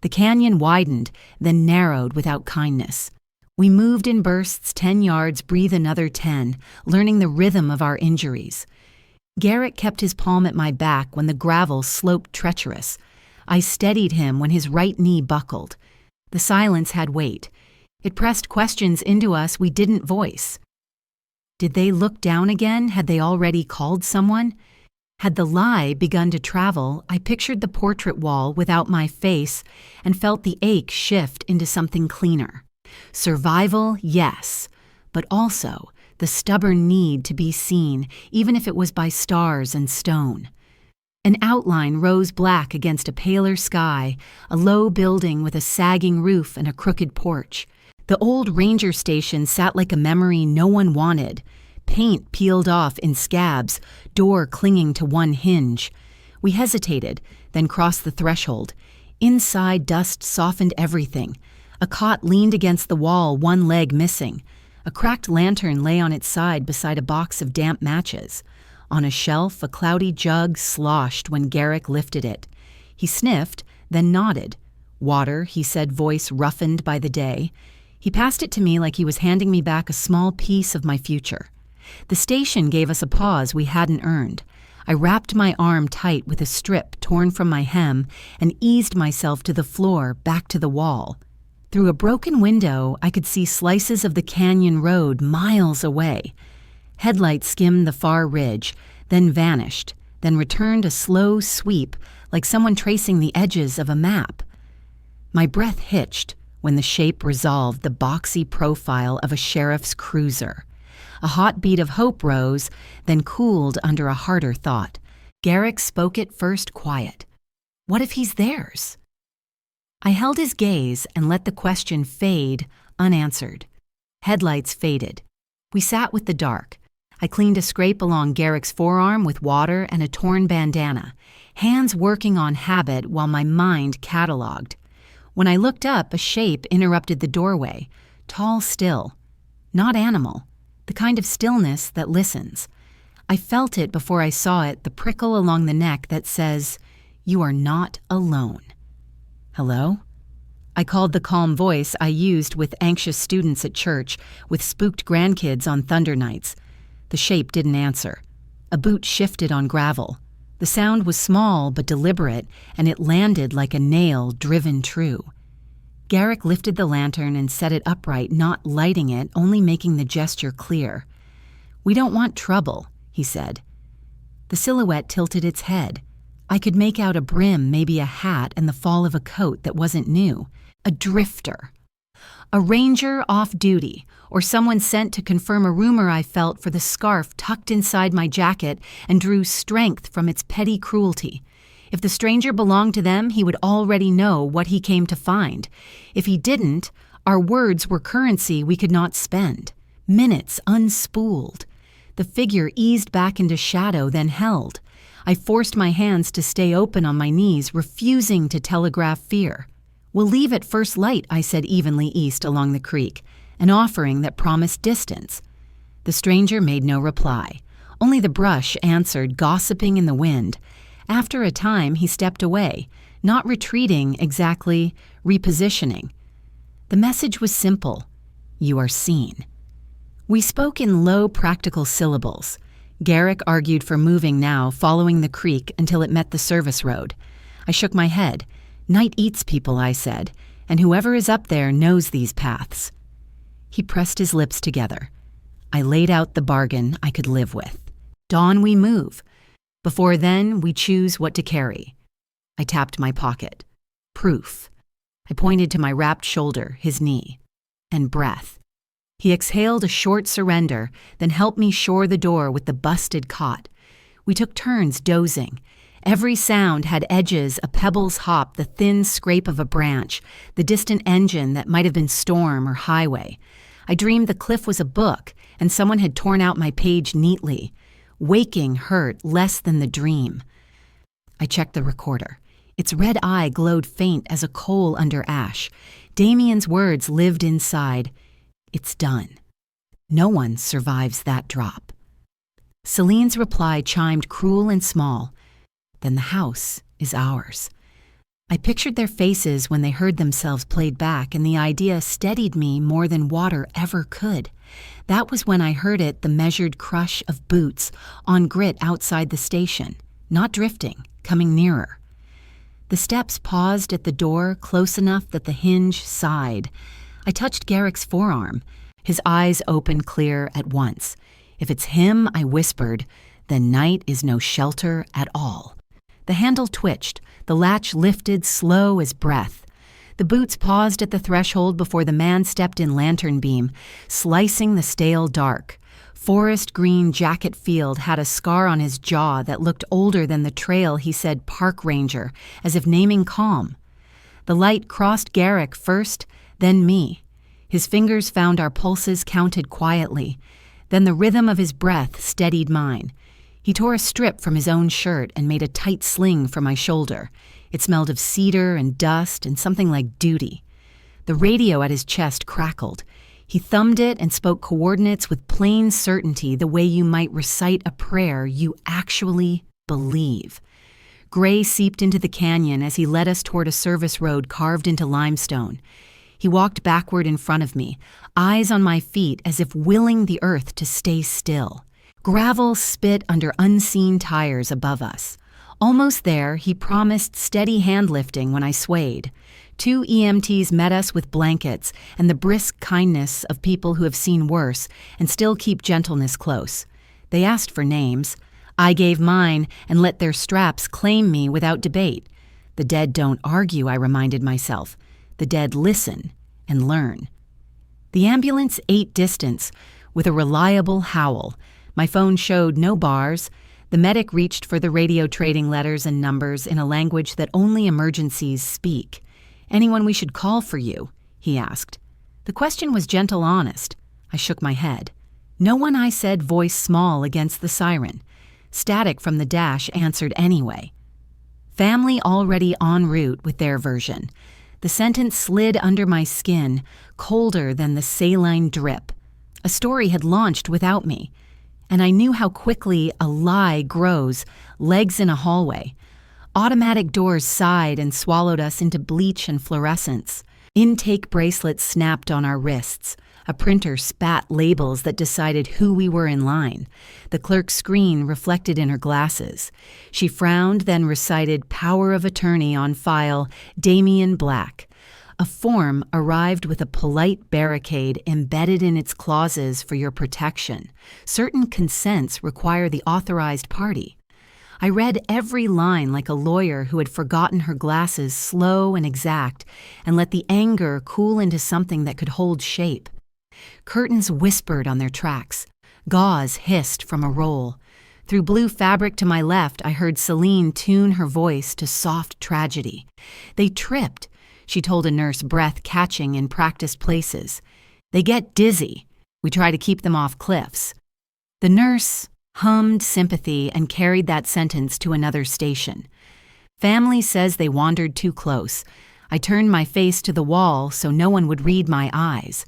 The canyon widened, then narrowed without kindness. We moved in bursts, 10 yards, breathe another 10, learning the rhythm of our injuries. Garrick kept his palm at my back when the gravel sloped treacherous. I steadied him when his right knee buckled. The silence had weight. It pressed questions into us we didn't voice. Did they look down again? Had they already called someone? Had the lie begun to travel? I pictured the portrait wall without my face and felt the ache shift into something cleaner. Survival, yes, but also the stubborn need to be seen, even if it was by stars and stone. An outline rose black against a paler sky, a low building with a sagging roof and a crooked porch. The old ranger station sat like a memory no one wanted. Paint peeled off in scabs, door clinging to one hinge. We hesitated, then crossed the threshold. Inside, dust softened everything. A cot leaned against the wall, one leg missing. A cracked lantern lay on its side beside a box of damp matches. On a shelf, a cloudy jug sloshed when Garrick lifted it. He sniffed, then nodded. "Water," he said, voice roughened by the day. He passed it to me like he was handing me back a small piece of my future. The station gave us a pause we hadn't earned. I wrapped my arm tight with a strip torn from my hem and eased myself to the floor, back to the wall. Through a broken window, I could see slices of the canyon road miles away. Headlights skimmed the far ridge, then vanished, then returned a slow sweep like someone tracing the edges of a map. My breath hitched when the shape resolved the boxy profile of a sheriff's cruiser. A hot beat of hope rose, then cooled under a harder thought. Garrick spoke it first quiet. What if he's theirs? I held his gaze and let the question fade, unanswered. Headlights faded. We sat with the dark. I cleaned a scrape along Garrick's forearm with water and a torn bandana, hands working on habit while my mind catalogued. When I looked up, a shape interrupted the doorway, tall still. Not animal, the kind of stillness that listens. I felt it before I saw it, the prickle along the neck that says, "You are not alone." "Hello?" I called the calm voice I used with anxious students at church, with spooked grandkids on thunder nights. The shape didn't answer. A boot shifted on gravel. The sound was small but deliberate, and it landed like a nail driven true. Garrick lifted the lantern and set it upright, not lighting it, only making the gesture clear. "We don't want trouble," he said. The silhouette tilted its head. I could make out a brim, maybe a hat, and the fall of a coat that wasn't new. A drifter. A ranger off duty, or someone sent to confirm a rumor I felt for the scarf tucked inside my jacket and drew strength from its petty cruelty. If the stranger belonged to them, he would already know what he came to find. If he didn't, our words were currency we could not spend. Minutes unspooled. The figure eased back into shadow, then held. I forced my hands to stay open on my knees, refusing to telegraph fear. "We'll leave at first light," I said evenly east along the creek, an offering that promised distance. The stranger made no reply. Only the brush answered, gossiping in the wind. After a time, he stepped away, not retreating exactly, repositioning. The message was simple. "You are seen." We spoke in low, practical syllables. Garrick argued for moving now, following the creek until it met the service road. I shook my head. "Night eats people," I said, "and whoever is up there knows these paths." He pressed his lips together. I laid out the bargain I could live with. Dawn we move. Before then, we choose what to carry. I tapped my pocket. Proof. I pointed to my wrapped shoulder, his knee. And breath. He exhaled a short surrender, then helped me shore the door with the busted cot. We took turns dozing. Every sound had edges, a pebble's hop, the thin scrape of a branch, the distant engine that might have been storm or highway. I dreamed the cliff was a book, and someone had torn out my page neatly. Waking hurt less than the dream. I checked the recorder. Its red eye glowed faint as a coal under ash. Damien's words lived inside. "It's done. No one survives that drop." Celine's reply chimed cruel and small. "Then the house is ours." I pictured their faces when they heard themselves played back, and the idea steadied me more than water ever could. That was when I heard it, the measured crush of boots on grit outside the station, not drifting, coming nearer. The steps paused at the door, close enough that the hinge sighed. I touched Garrick's forearm. His eyes opened clear at once. If it's him, I whispered, then night is no shelter at all. The handle twitched, the latch lifted slow as breath. The boots paused at the threshold before the man stepped in lantern beam, slicing the stale dark. Forest green jacket field had a scar on his jaw that looked older than the trail he said park ranger, as if naming calm. The light crossed Garrick first, then me. His fingers found our pulses counted quietly. Then the rhythm of his breath steadied mine. He tore a strip from his own shirt and made a tight sling for my shoulder. It smelled of cedar and dust and something like duty. The radio at his chest crackled. He thumbed it and spoke coordinates with plain certainty, the way you might recite a prayer you actually believe. Gray seeped into the canyon as he led us toward a service road carved into limestone. He walked backward in front of me, eyes on my feet as if willing the earth to stay still. Gravel spit under unseen tires above us. Almost there, he promised steady hand-lifting when I swayed. 2 EMTs met us with blankets and the brisk kindness of people who have seen worse and still keep gentleness close. They asked for names. I gave mine and let their straps claim me without debate. The dead don't argue, I reminded myself. The dead listen and learn. The ambulance ate distance with a reliable howl. My phone showed no bars. The medic reached for the radio trading letters and numbers in a language that only emergencies speak. "Anyone we should call for you?" he asked. The question was gentle honest. I shook my head. "No one," I said, voice small against the siren. Static from the dash answered anyway. Family already en route with their version. The sentence slid under my skin, colder than the saline drip. A story had launched without me, and I knew how quickly a lie grows, legs in a hallway. Automatic doors sighed and swallowed us into bleach and fluorescence. Intake bracelets snapped on our wrists. A printer spat labels that decided who we were in line. The clerk's screen reflected in her glasses. She frowned, then recited power of attorney on file, Damian Black. A form arrived with a polite barricade embedded in its clauses for your protection. Certain consents require the authorized party. I read every line like a lawyer who had forgotten her glasses, slow and exact, and let the anger cool into something that could hold shape. Curtains whispered on their tracks. Gauze hissed from a roll. Through blue fabric to my left, I heard Celine tune her voice to soft tragedy. "They tripped," she told a nurse, breath catching in practiced places. "They get dizzy. We try to keep them off cliffs." The nurse hummed sympathy and carried that sentence to another station. "Family says they wandered too close. I turned my face to the wall so no one would read my eyes.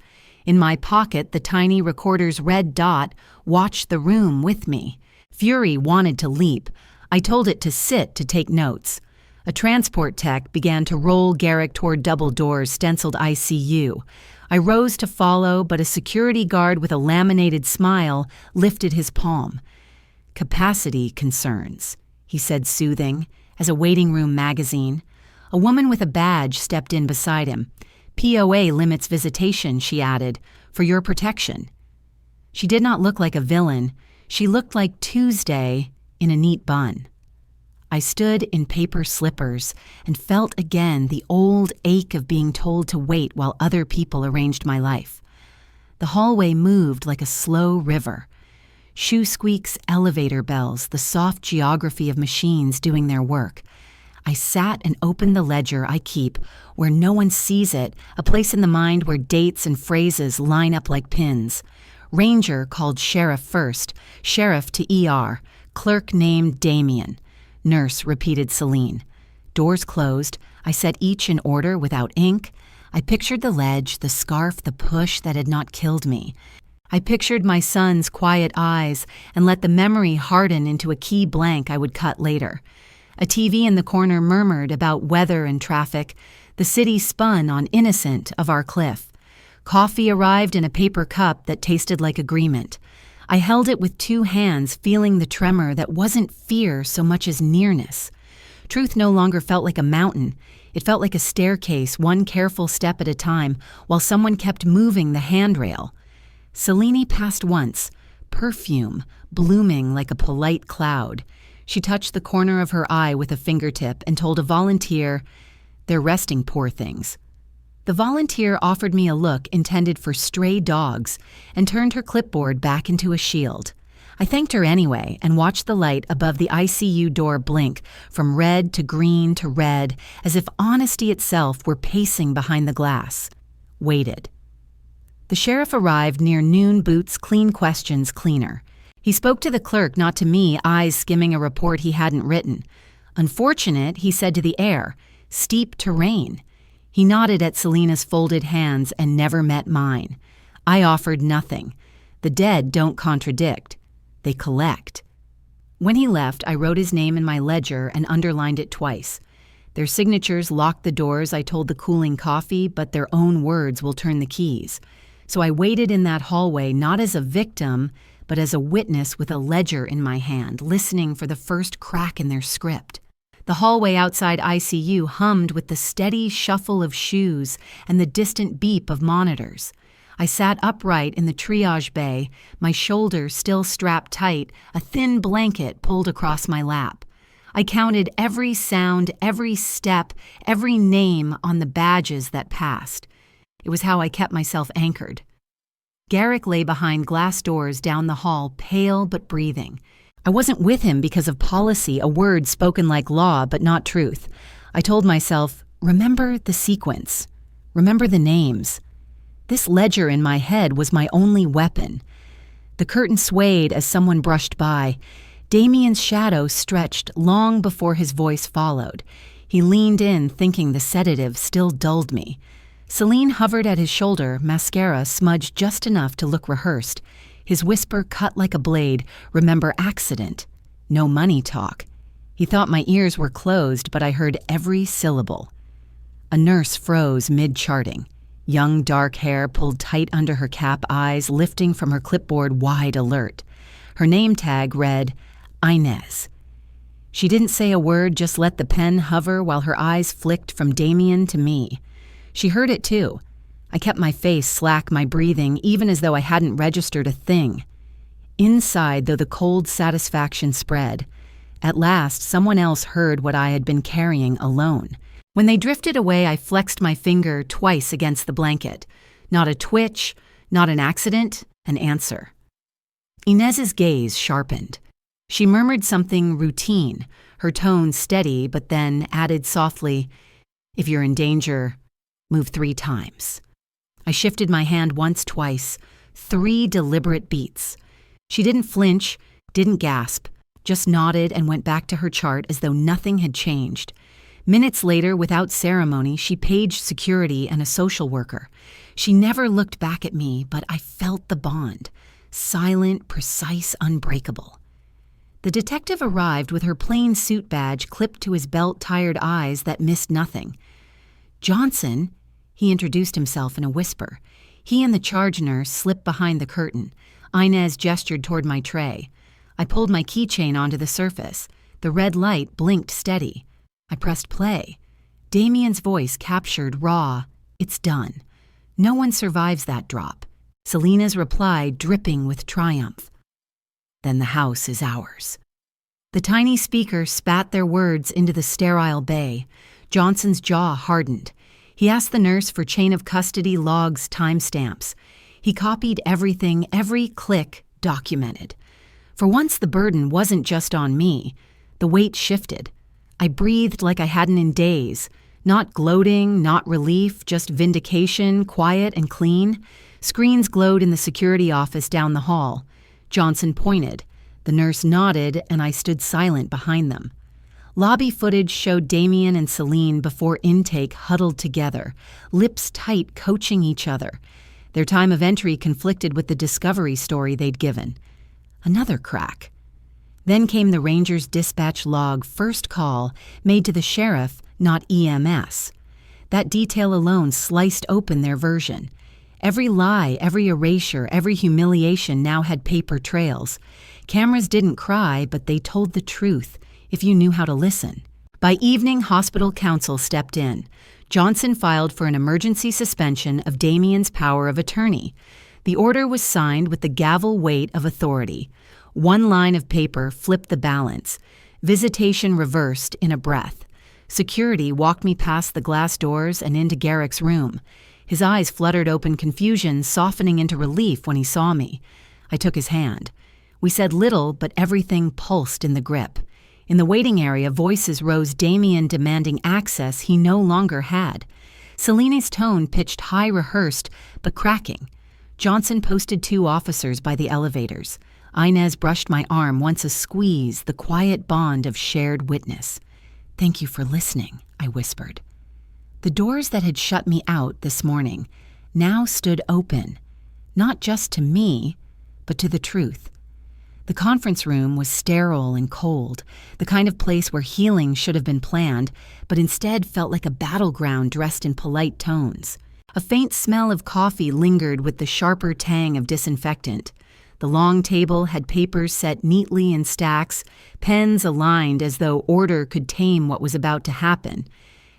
In my pocket, the tiny recorder's red dot watched the room with me. Fury wanted to leap. I told it to sit to take notes. A transport tech began to roll Garrick toward double doors stenciled ICU. I rose to follow, but a security guard with a laminated smile lifted his palm. "Capacity concerns," he said soothing, as a waiting room magazine. A woman with a badge stepped in beside him. "POA limits visitation," she added, "for your protection." She did not look like a villain. She looked like Tuesday in a neat bun. I stood in paper slippers and felt again the old ache of being told to wait while other people arranged my life. The hallway moved like a slow river. Shoe squeaks, elevator bells, the soft geography of machines doing their work. I sat and opened the ledger I keep, where no one sees it, a place in the mind where dates and phrases line up like pins. Ranger called sheriff first, sheriff to ER, clerk named Damien. Nurse repeated Celine. Doors closed. I set each in order without ink. I pictured the ledge, the scarf, the push that had not killed me. I pictured my son's quiet eyes and let the memory harden into a key blank I would cut later. A TV in the corner murmured about weather and traffic. The city spun on innocent of our cliff. Coffee arrived in a paper cup that tasted like agreement. I held it with 2 hands, feeling the tremor that wasn't fear so much as nearness. Truth no longer felt like a mountain. It felt like a staircase, one careful step at a time, while someone kept moving the handrail. Selene passed once, perfume, blooming like a polite cloud. She touched the corner of her eye with a fingertip and told a volunteer, "They're resting, poor things." The volunteer offered me a look intended for stray dogs and turned her clipboard back into a shield. I thanked her anyway and watched the light above the ICU door blink from red to green to red, as if honesty itself were pacing behind the glass. Waited. The sheriff arrived near noon, boots, clean questions cleaner. He spoke to the clerk, not to me, eyes skimming a report he hadn't written. Unfortunate, he said to the air. Steep terrain. He nodded at Selena's folded hands and never met mine. I offered nothing. The dead don't contradict. They collect. When he left, I wrote his name in my ledger and underlined it twice. Their signatures locked the doors I told the cooling coffee, but their own words will turn the keys. So I waited in that hallway not as a victim, but as a witness with a ledger in my hand, listening for the first crack in their script. The hallway outside ICU hummed with the steady shuffle of shoes and the distant beep of monitors. I sat upright in the triage bay, my shoulders still strapped tight, a thin blanket pulled across my lap. I counted every sound, every step, every name on the badges that passed. It was how I kept myself anchored. Garrick lay behind glass doors down the hall, pale but breathing. I wasn't with him because of policy, a word spoken like law but not truth. I told myself, remember the sequence. Remember the names. This ledger in my head was my only weapon. The curtain swayed as someone brushed by. Damien's shadow stretched long before his voice followed. He leaned in, thinking the sedative still dulled me. Celine hovered at his shoulder, mascara smudged just enough to look rehearsed. His whisper cut like a blade, remember accident. No money talk. He thought my ears were closed, but I heard every syllable. A nurse froze mid-charting. Young dark hair pulled tight under her cap eyes, lifting from her clipboard wide alert. Her name tag read, Inez. She didn't say a word, just let the pen hover while her eyes flicked from Damien to me. She heard it too. I kept my face slack, my breathing, even as though I hadn't registered a thing. Inside, though, the cold satisfaction spread. At last, someone else heard what I had been carrying alone. When they drifted away, I flexed my finger twice against the blanket. Not a twitch, not an accident, an answer. Inez's gaze sharpened. She murmured something routine, her tone steady, but then added softly, "If you're in danger, move 3 times." I shifted my hand once, twice, 3 deliberate beats. She didn't flinch, didn't gasp, just nodded and went back to her chart as though nothing had changed. Minutes later, without ceremony, she paged security and a social worker. She never looked back at me, but I felt the bond. Silent, precise, unbreakable. The detective arrived with her plain suit badge clipped to his belt-tired eyes that missed nothing. "Johnson," he introduced himself in a whisper. He and the charge nurse slipped behind the curtain. Inez gestured toward my tray. I pulled my keychain onto the surface. The red light blinked steady. I pressed play. Damien's voice captured raw, "It's done." No one survives that drop. Selena's reply dripping with triumph. "Then the house is ours." The tiny speaker spat their words into the sterile bay. Johnson's jaw hardened. He asked the nurse for chain of custody logs, timestamps. He copied everything, every click documented. For once the burden wasn't just on me. The weight shifted. I breathed like I hadn't in days. Not gloating, not relief, just vindication, quiet and clean. Screens glowed in the security office down the hall. Johnson pointed. The nurse nodded, and I stood silent behind them. Lobby footage showed Damien and Celine before intake huddled together, lips tight, coaching each other. Their time of entry conflicted with the discovery story they'd given. Another crack. Then came the ranger's dispatch log, first call, made to the sheriff, not EMS. That detail alone sliced open their version. Every lie, every erasure, every humiliation now had paper trails. Cameras didn't cry, but they told the truth, if you knew how to listen. By evening, hospital counsel stepped in. Johnson filed for an emergency suspension of Damien's power of attorney. The order was signed with the gavel weight of authority. One line of paper flipped the balance. Visitation reversed in a breath. Security walked me past the glass doors and into Garrick's room. His eyes fluttered open, confusion softening into relief when he saw me. I took his hand. We said little, but everything pulsed in the grip. In the waiting area, voices rose, Damien demanding access he no longer had. Selena's tone pitched high, rehearsed, but cracking. Johnson posted 2 officers by the elevators. Inez brushed my arm, once a squeeze, the quiet bond of shared witness. "Thank you for listening," I whispered. The doors that had shut me out this morning now stood open, not just to me, but to the truth. The conference room was sterile and cold, the kind of place where healing should have been planned, but instead felt like a battleground dressed in polite tones. A faint smell of coffee lingered with the sharper tang of disinfectant. The long table had papers set neatly in stacks, pens aligned as though order could tame what was about to happen.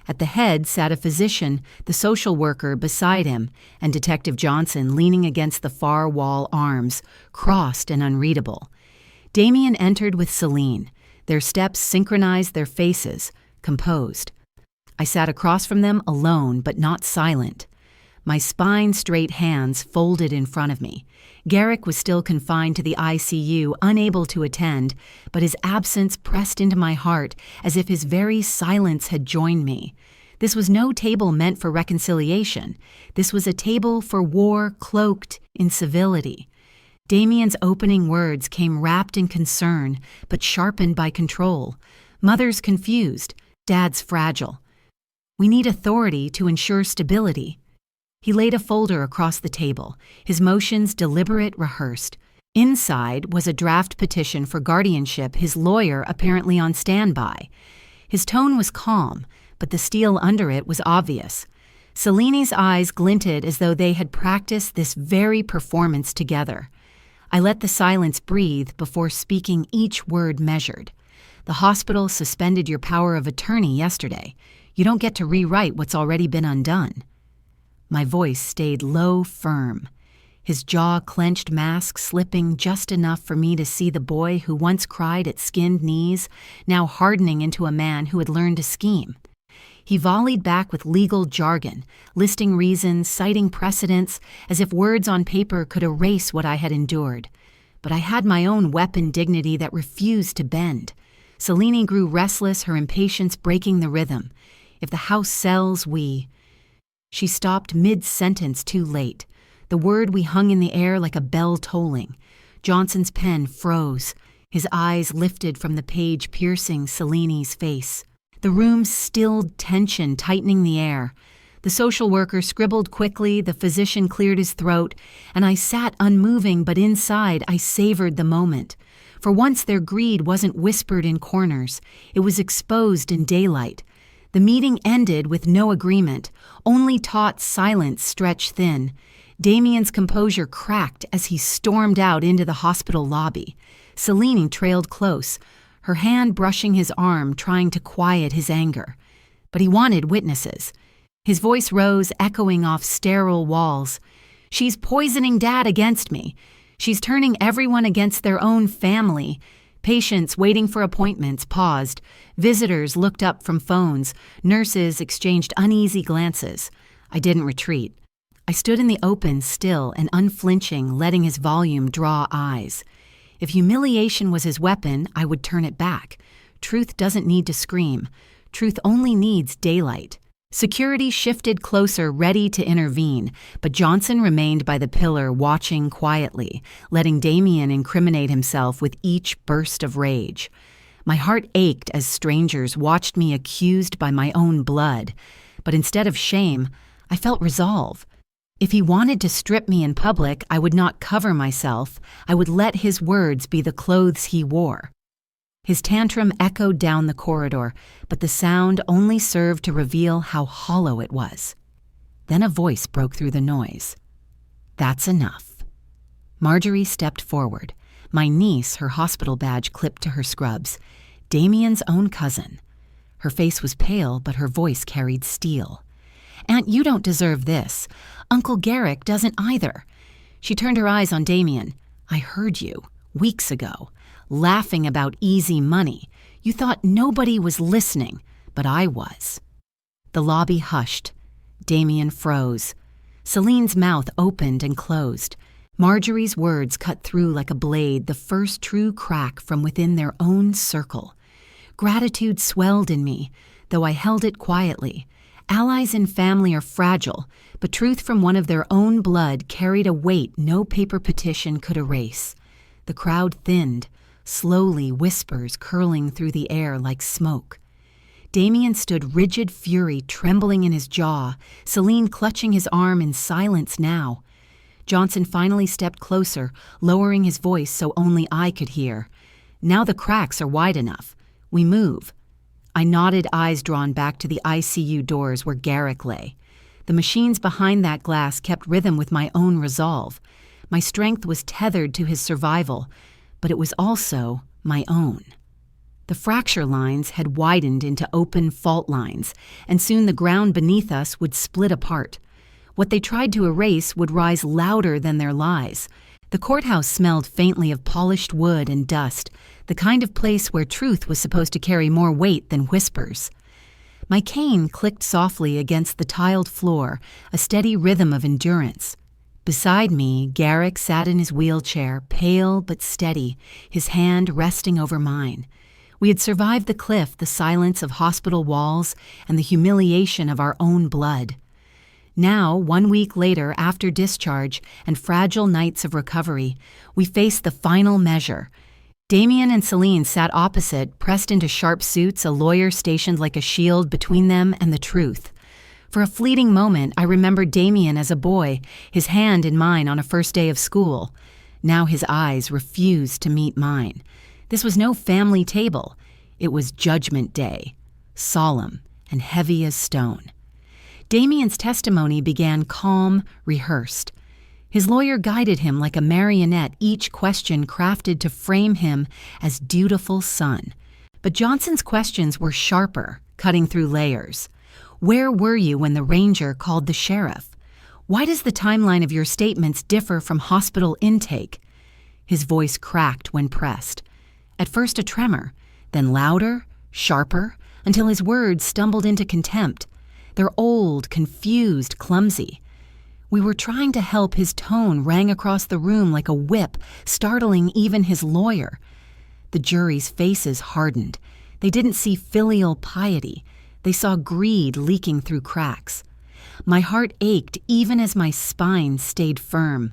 At the head sat a physician, the social worker beside him, and Detective Johnson leaning against the far wall, arms crossed and unreadable. Damien entered with Celine. Their steps synchronized, their faces composed. I sat across from them alone but not silent. My spine-straight hands folded in front of me. Garrick was still confined to the ICU, unable to attend, but his absence pressed into my heart as if his very silence had joined me. This was no table meant for reconciliation. This was a table for war cloaked in civility. Damien's opening words came wrapped in concern, but sharpened by control. Mother's confused, Dad's fragile. We need authority to ensure stability. He laid a folder across the table, his motions deliberate, rehearsed. Inside was a draft petition for guardianship, his lawyer apparently on standby. His tone was calm, but the steel under it was obvious. Celine's eyes glinted as though they had practiced this very performance together. I let the silence breathe before speaking each word measured. The hospital suspended your power of attorney yesterday. You don't get to rewrite what's already been undone. My voice stayed low, firm. His jaw clenched, mask slipping just enough for me to see the boy who once cried at skinned knees, now hardening into a man who had learned to scheme. He volleyed back with legal jargon, listing reasons, citing precedents, as if words on paper could erase what I had endured. But I had my own weapon dignity that refused to bend. Celine grew restless, her impatience breaking the rhythm. If the house sells, we... She stopped mid-sentence too late. The word we hung in the air like a bell tolling. Johnson's pen froze. His eyes lifted from the page, piercing Celine's face. The room stilled tension, tightening the air. The social worker scribbled quickly, the physician cleared his throat, and I sat unmoving, but inside I savored the moment. For once their greed wasn't whispered in corners. It was exposed in daylight. The meeting ended with no agreement, only taut silence stretched thin. Damien's composure cracked as he stormed out into the hospital lobby. Celine trailed close, her hand brushing his arm, trying to quiet his anger. But he wanted witnesses. His voice rose, echoing off sterile walls. "She's poisoning Dad against me. She's turning everyone against their own family." Patients waiting for appointments paused. Visitors looked up from phones. Nurses exchanged uneasy glances. I didn't retreat. I stood in the open, still and unflinching, letting his volume draw eyes. If humiliation was his weapon, I would turn it back. Truth doesn't need to scream. Truth only needs daylight. Security shifted closer, ready to intervene, but Johnson remained by the pillar, watching quietly, letting Damien incriminate himself with each burst of rage. My heart ached as strangers watched me accused by my own blood, but instead of shame, I felt resolve. If he wanted to strip me in public, I would not cover myself. I would let his words be the clothes he wore. His tantrum echoed down the corridor, but the sound only served to reveal how hollow it was. Then a voice broke through the noise. "That's enough." Marjorie stepped forward, my niece, her hospital badge clipped to her scrubs, Damien's own cousin. Her face was pale, but her voice carried steel. "Aunt, you don't deserve this. Uncle Garrick doesn't either." She turned her eyes on Damien. "I heard you, weeks ago, laughing about easy money. You thought nobody was listening, but I was." The lobby hushed. Damien froze. Celine's mouth opened and closed. Marjorie's words cut through like a blade, the first true crack from within their own circle. Gratitude swelled in me, though I held it quietly. Allies and family are fragile, but truth from one of their own blood carried a weight no paper petition could erase. The crowd thinned, slowly, whispers curling through the air like smoke. Damien stood rigid fury trembling in his jaw, Celine clutching his arm in silence now. Johnson finally stepped closer, lowering his voice so only I could hear. Now the cracks are wide enough. We move. I nodded, eyes drawn back to the ICU doors where Garrick lay. The machines behind that glass kept rhythm with my own resolve. My strength was tethered to his survival, but it was also my own. The fracture lines had widened into open fault lines, and soon the ground beneath us would split apart. What they tried to erase would rise louder than their lies. The courthouse smelled faintly of polished wood and dust, the kind of place where truth was supposed to carry more weight than whispers. My cane clicked softly against the tiled floor, a steady rhythm of endurance. Beside me, Garrick sat in his wheelchair, pale but steady, his hand resting over mine. We had survived the cliff, the silence of hospital walls, and the humiliation of our own blood. Now, 1 week later, after discharge and fragile nights of recovery, we faced the final measure. Damien and Celine sat opposite, pressed into sharp suits, a lawyer stationed like a shield between them and the truth. For a fleeting moment, I remembered Damien as a boy, his hand in mine on a first day of school. Now his eyes refused to meet mine. This was no family table. It was Judgment Day, solemn and heavy as stone. Damien's testimony began calm, rehearsed. His lawyer guided him like a marionette, each question crafted to frame him as dutiful son. But Johnson's questions were sharper, cutting through layers. Where were you when the ranger called the sheriff? Why does the timeline of your statements differ from hospital intake? His voice cracked when pressed. At first a tremor, then louder, sharper, until his words stumbled into contempt. They're old, confused, clumsy. We were trying to help. His tone rang across the room like a whip, startling even his lawyer. The jury's faces hardened. They didn't see filial piety. They saw greed leaking through cracks. My heart ached even as my spine stayed firm.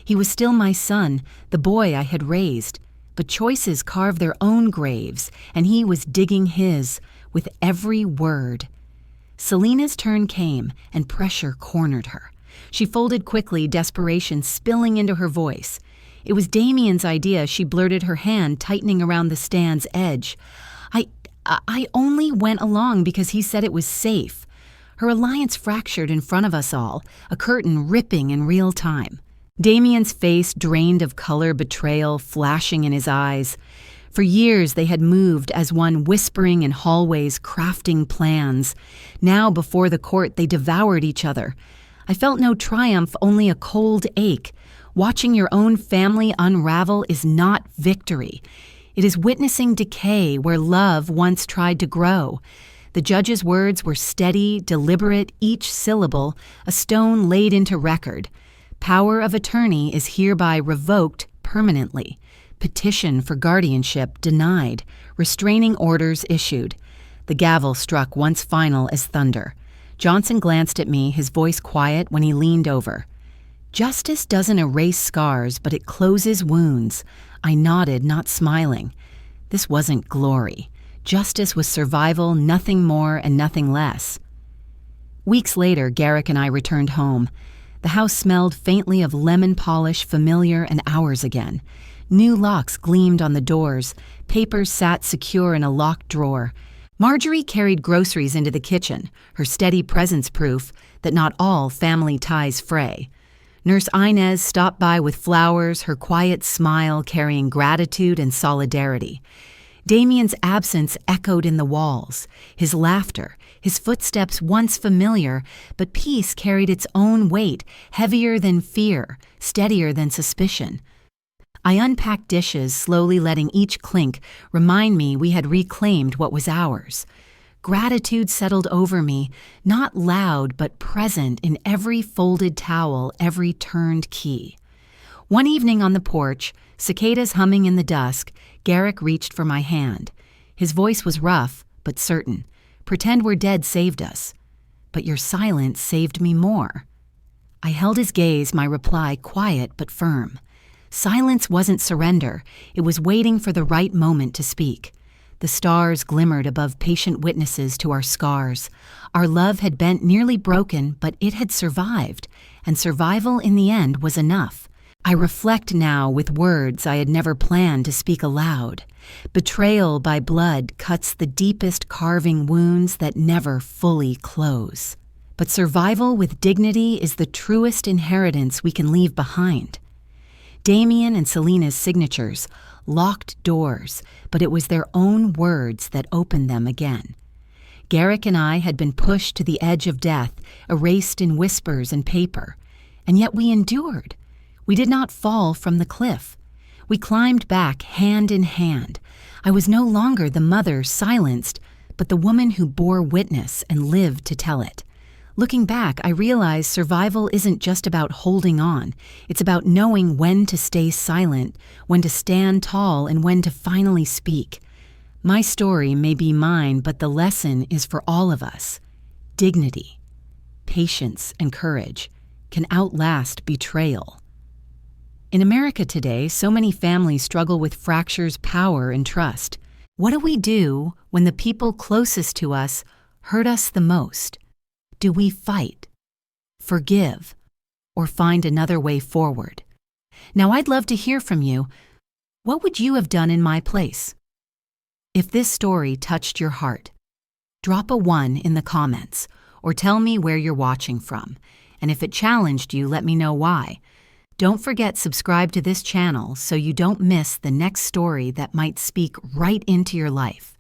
He was still my son, the boy I had raised. But choices carve their own graves, and he was digging his with every word. Selena's turn came, and pressure cornered her. She folded quickly, desperation spilling into her voice. It was Damien's idea, she blurted, her hand tightening around the stand's edge. I only went along because he said it was safe. Her alliance fractured in front of us all, a curtain ripping in real time. Damien's face drained of color, betrayal flashing in his eyes. For years they had moved as one, whispering in hallways, crafting plans. Now before the court they devoured each other. I felt no triumph, only a cold ache. Watching your own family unravel is not victory. It is witnessing decay where love once tried to grow. The judge's words were steady, deliberate, each syllable a stone laid into record. Power of attorney is hereby revoked permanently. Petition for guardianship denied. Restraining orders issued. The gavel struck once final as thunder. Johnson glanced at me, his voice quiet when he leaned over. Justice doesn't erase scars, but it closes wounds. I nodded, not smiling. This wasn't glory. Justice was survival, nothing more and nothing less. Weeks later, Garrick and I returned home. The house smelled faintly of lemon polish, familiar and ours again. New locks gleamed on the doors. Papers sat secure in a locked drawer. Marjorie carried groceries into the kitchen, her steady presence proof that not all family ties fray. Nurse Inez stopped by with flowers, her quiet smile carrying gratitude and solidarity. Damien's absence echoed in the walls, his laughter, his footsteps once familiar, but peace carried its own weight, heavier than fear, steadier than suspicion. I unpacked dishes, slowly letting each clink remind me we had reclaimed what was ours. Gratitude settled over me, not loud but present in every folded towel, every turned key. One evening on the porch, cicadas humming in the dusk, Garrick reached for my hand. His voice was rough, but certain. Pretend we're dead saved us. But your silence saved me more. I held his gaze, my reply quiet but firm. Silence wasn't surrender. It was waiting for the right moment to speak. The stars glimmered above patient witnesses to our scars. Our love had bent nearly broken, but it had survived, and survival in the end was enough. I reflect now with words I had never planned to speak aloud. Betrayal by blood cuts the deepest carving wounds that never fully close. But survival with dignity is the truest inheritance we can leave behind. Damien and Selena's signatures locked doors, but it was their own words that opened them again. Garrick and I had been pushed to the edge of death, erased in whispers and paper, and yet we endured. We did not fall from the cliff. We climbed back hand in hand. I was no longer the mother silenced, but the woman who bore witness and lived to tell it. Looking back, I realized survival isn't just about holding on. It's about knowing when to stay silent, when to stand tall, and when to finally speak. My story may be mine, but the lesson is for all of us. Dignity, patience, and courage can outlast betrayal. In America today, so many families struggle with fractures, power, and trust. What do we do when the people closest to us hurt us the most? Do we fight, forgive, or find another way forward? Now, I'd love to hear from you. What would you have done in my place? If this story touched your heart, drop a 1 in the comments or tell me where you're watching from. And if it challenged you, let me know why. Don't forget subscribe to this channel so you don't miss the next story that might speak right into your life.